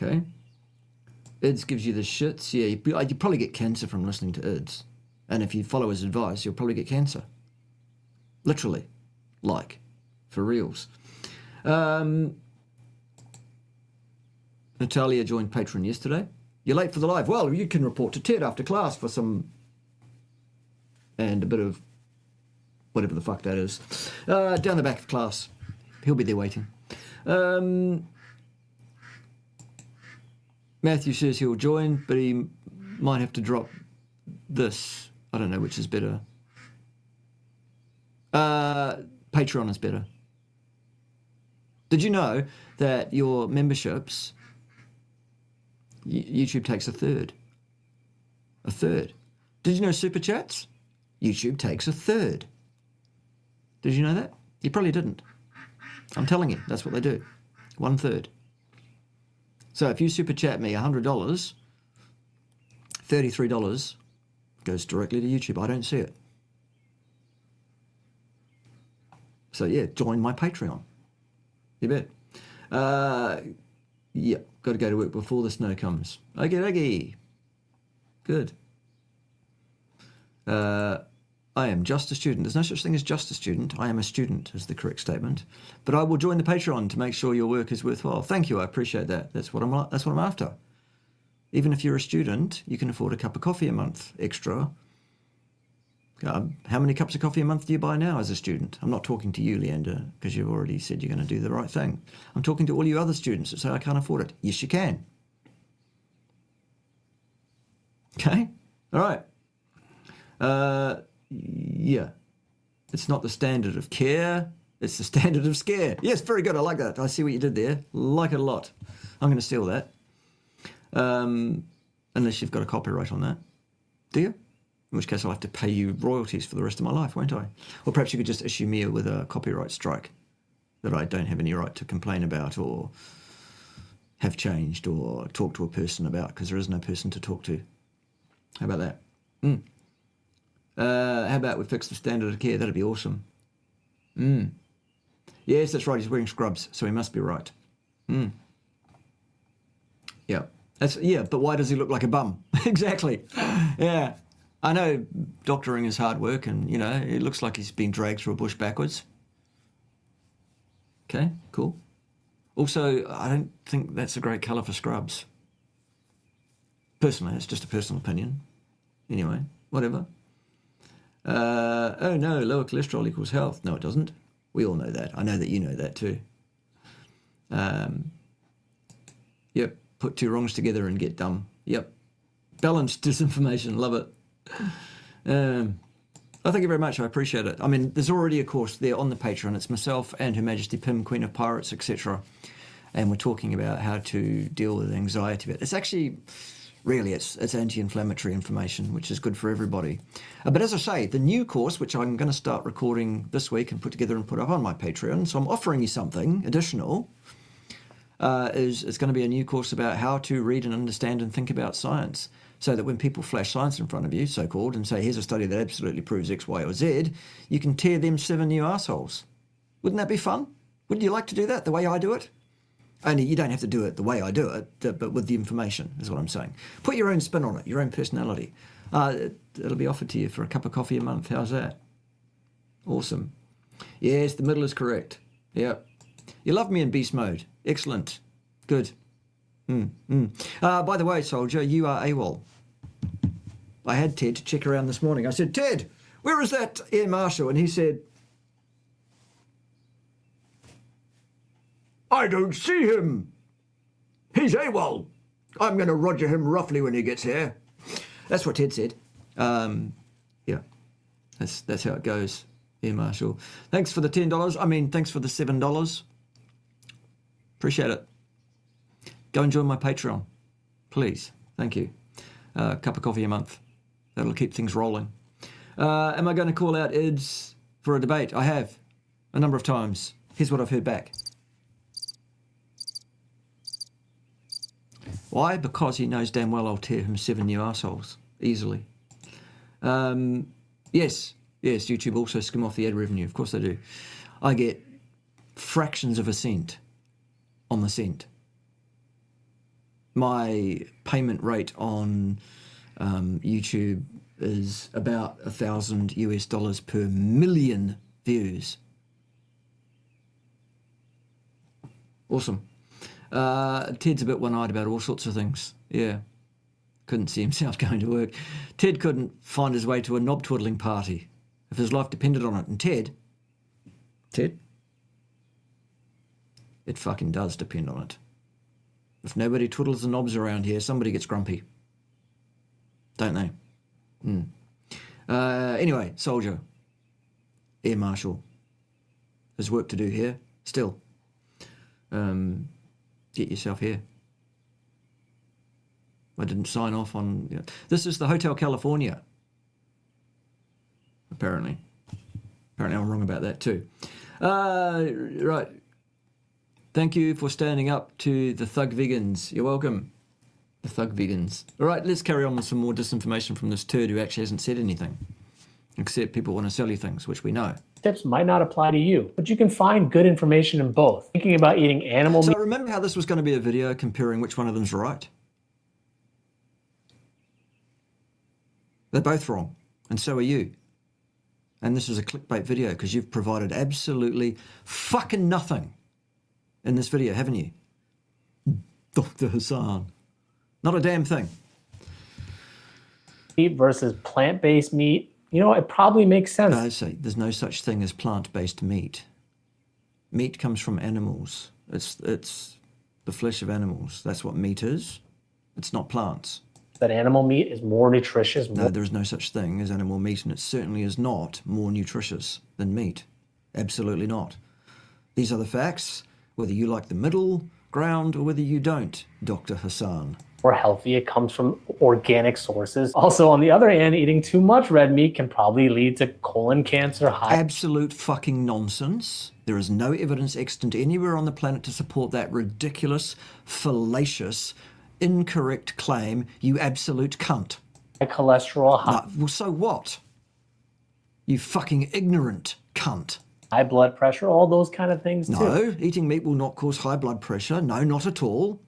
Okay? Idz gives you the shits. Yeah, you probably get cancer from listening to Idz. And if you follow his advice, you'll probably get cancer. Literally. Like. For reals. Natalia joined Patreon yesterday. You're late for the live. Well, you can report to Ted after class for some... and a bit of... whatever the fuck that is. Down the back of class. He'll be there waiting. Matthew says he'll join, but he might have to drop this. I don't know which is better. Patreon is better. Did you know that your memberships, YouTube takes a third? A third. Did you know Super Chats? YouTube takes a third. Did you know that? You probably didn't. I'm telling you, that's what they do. 1/3. So if you super chat me $100, $33 goes directly to YouTube. I don't see it. So yeah, join my Patreon. You bet. Yeah, got to go to work before the snow comes. Okay. Good. I am just a student. There's no such thing as just a student. I am a student is the correct statement. But I will join the Patreon to make sure your work is worthwhile. Thank you. I appreciate that. That's what I'm after. Even if you're a student, you can afford a cup of coffee a month extra. How many cups of coffee a month do you buy now as a student? I'm not talking to you, Leander, because you've already said you're going to do the right thing. I'm talking to all you other students that say I can't afford it. Yes, you can. Okay? All right. Yeah, it's not the standard of care, it's the standard of scare. Yes, very good, I like that. I see what you did there. Like it a lot. I'm going to steal that. Unless you've got a copyright on that. Do you? In which case I'll have to pay you royalties for the rest of my life, won't I? Or perhaps you could just issue me with a copyright strike that I don't have any right to complain about or have changed or talk to a person about, because there is no person to talk to. How about that? How about we fix the standard of care? That'd be awesome. Yes, that's right. He's wearing scrubs, so he must be right. Yeah. But why does he look like a bum? Exactly. Yeah. I know doctoring is hard work, and, you know, it looks like he's been dragged through a bush backwards. Okay, cool. Also, I don't think that's a great colour for scrubs. Personally, it's just a personal opinion. Anyway, whatever. Oh no, lower cholesterol equals health. No, it doesn't. We all know that. I know that you know that too. Yep, put two wrongs together and get dumb. Yep. Balanced disinformation, love it. Oh, thank you very much. I appreciate it. I mean, there's already a course there on the Patreon. It's myself and Her Majesty Pym, Queen of Pirates, etc. And we're talking about how to deal with anxiety. It's actually, really, it's anti-inflammatory information, which is good for everybody. But as I say, the new course, which I'm going to start recording this week and put together and put up on my Patreon, so I'm offering you something additional, is going to be a new course about how to read and understand and think about science. So that when people flash science in front of you, so-called, and say, here's a study that absolutely proves X, Y, or Z, you can tear them 7 new assholes. Wouldn't that be fun? Wouldn't you like to do that the way I do it? Only you don't have to do it the way I do it, but with the information, is what I'm saying. Put your own spin on it, your own personality. It'll be offered to you for a cup of coffee a month. How's that? Awesome. Yes, the middle is correct. Yep. You love me in beast mode. Excellent. Good. By the way, soldier, you are AWOL. I had Ted to check around this morning. I said, Ted, where is that Air Marshal? And he said, I don't see him. He's AWOL. I'm going to roger him roughly when he gets here. That's what Ted said. Yeah, that's how it goes, Air Marshal. Thanks for the $10. I mean, thanks for the $7. Appreciate it. Go and join my Patreon, please. Thank you. A cup of coffee a month. That'll keep things rolling. Am I going to call out Idz for a debate? I have, a number of times. Here's what I've heard back. Why? Because he knows damn well I'll tear him 7 new arseholes, easily. Yes, YouTube also skim off the ad revenue. Of course they do. I get fractions of a cent on the cent. My payment rate on YouTube is about $1,000 per million views. Awesome. Ted's a bit one-eyed about all sorts of things. Yeah. Couldn't see himself going to work. Ted couldn't find his way to a knob-twiddling party if his life depended on it. And Ted, it fucking does depend on it. If nobody twiddles the knobs around here, somebody gets grumpy. Don't they? Anyway, soldier, Air Marshal, there's work to do here, still. Get yourself here. I didn't sign off on... You know, this is the Hotel California. Apparently. Apparently I'm wrong about that too. Right. Thank you for standing up to the thug vegans. You're welcome. The thug vegans. All right, let's carry on with some more disinformation from this turd who actually hasn't said anything. Except people want to sell you things, which we know. Tips might not apply to you, but you can find good information in both. Thinking about eating animal meat. So remember how this was going to be a video comparing which one of them's right? They're both wrong, and so are you. And this is a clickbait video because you've provided absolutely fucking nothing in this video, haven't you? Dr. Hassan. Not a damn thing. Meat versus plant-based meat. You know, it probably makes sense. I say there's no such thing as plant-based meat. Meat comes from animals. It's the flesh of animals. That's what meat is. It's not plants. That animal meat is more nutritious. No, there is no such thing as animal meat, and it certainly is not more nutritious than meat. Absolutely not. These are the facts, whether you like the middle ground or whether you don't, Dr. Hassan. More healthy. It comes from organic sources. Also, on the other hand, eating too much red meat can probably lead to colon cancer. Absolute fucking nonsense. There is no evidence extant anywhere on the planet to support that ridiculous, fallacious, incorrect claim, you absolute cunt. High cholesterol. Well, so what? You fucking ignorant cunt. High blood pressure, all those kind of things too. No, eating meat will not cause high blood pressure. No, not at all.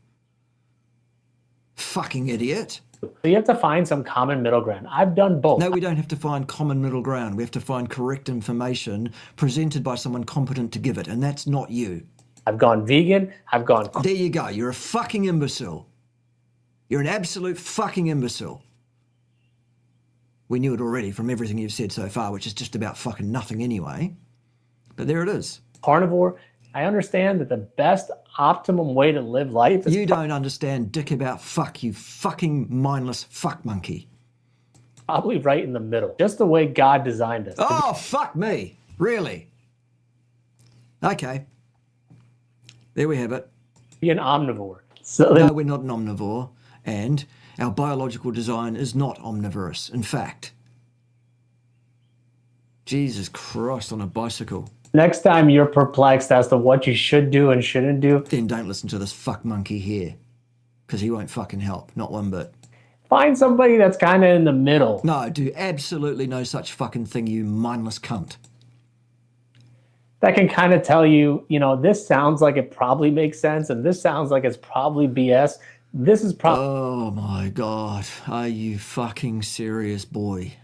Fucking idiot. So you have to find some common middle ground. I've done both. No, we don't have to find common middle ground. We have to find correct information presented by someone competent to give it, and that's not you. I've gone vegan. I've gone... There you go. You're a fucking imbecile. You're an absolute fucking imbecile. We knew it already from everything you've said so far, which is just about fucking nothing anyway. But there it is. Carnivore, I understand that the best optimum way to live life is You don't understand dick about fuck, you fucking mindless fuck monkey. probably right in the middle, just the way God designed us. Oh, fuck me. Really? Okay. There we have it. Be an omnivore. So No, we're not an omnivore, and our biological design is not omnivorous. In fact, Jesus Christ on a bicycle. next time you're perplexed as to what you should do and shouldn't do, Then don't listen to this fuck monkey here, because he won't fucking help, not one bit. find somebody that's kind of in the middle. No, do absolutely no such fucking thing, you mindless cunt. That can kind of tell you, you know, this sounds like it probably makes sense, and this sounds like it's probably BS. This is Oh my God, are you fucking serious, boy?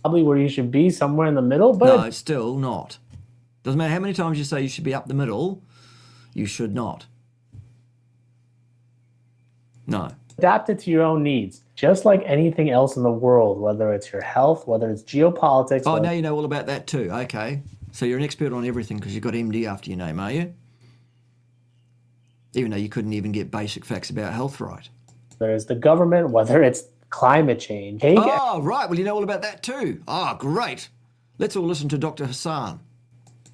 probably where you should be, somewhere in the middle, but No, it's still not. Doesn't matter how many times you say you should be up the middle, you should not. No. adapt it to your own needs, just like anything else in the world, whether it's your health, whether it's geopolitics. Oh, whether- now you know all about that too. Okay. So you're an expert on everything because you've got MD after your name, are you? Even though you couldn't even get basic facts about health right. whether it's the government, whether it's climate change. Take Oh, right. Well, you know all about that too. Ah, great. Let's all listen to Dr. Hassan,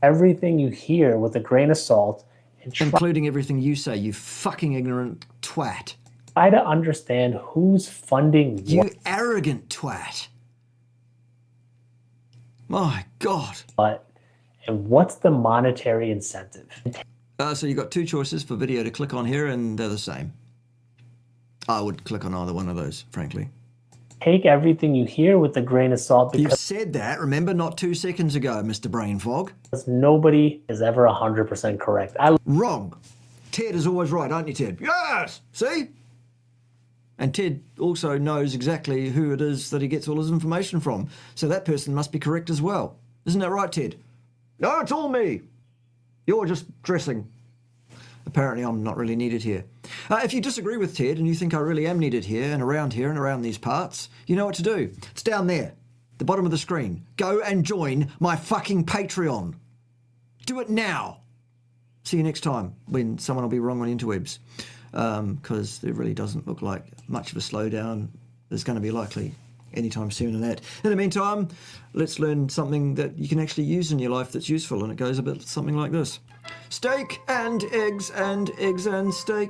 everything you hear with a grain of salt and including everything you say, you fucking ignorant twat. try to understand who's funding You what. arrogant twat. My God. And what's the monetary incentive. So you've got two choices for video to click on here, and they're the same. I would click on either one of those, frankly. Take everything you hear with a grain of salt You because said that, remember, not 2 seconds ago, Mr. Brain Fog. nobody is ever 100% correct. Wrong. Ted is always right, aren't you, Ted? Yes! See? And Ted also knows exactly who it is that he gets all his information from. So that person must be correct as well. Isn't that right, Ted? No, it's all me. You're just dressing. Apparently I'm not really needed here. If you disagree with Ted and you think I really am needed here and around these parts, you know what to do. It's down there, the bottom of the screen. Go and join my fucking Patreon. Do it now. See you next time when someone will be wrong on interwebs. Because it really doesn't look like much of a slowdown is going to be likely anytime soon in that. In the meantime, let's learn something that you can actually use in your life that's useful, and it goes a bit something like this. Steak and eggs and eggs and steak.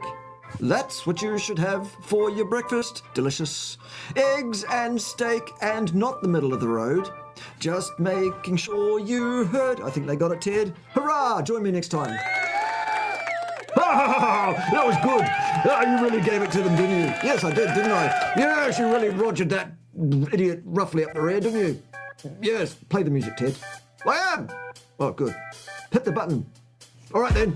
That's what you should have for your breakfast. Delicious. Eggs and steak and not the middle of the road. Just making sure you heard. I think they got it, Ted. Hurrah! Join me next time. That was good. You really gave it to them, didn't you? Yes, I did, didn't I? Yes, you really rogered that idiot roughly up the rear, didn't you? Yes, play the music, Ted. I am. Oh, good. Hit the button. All right, then.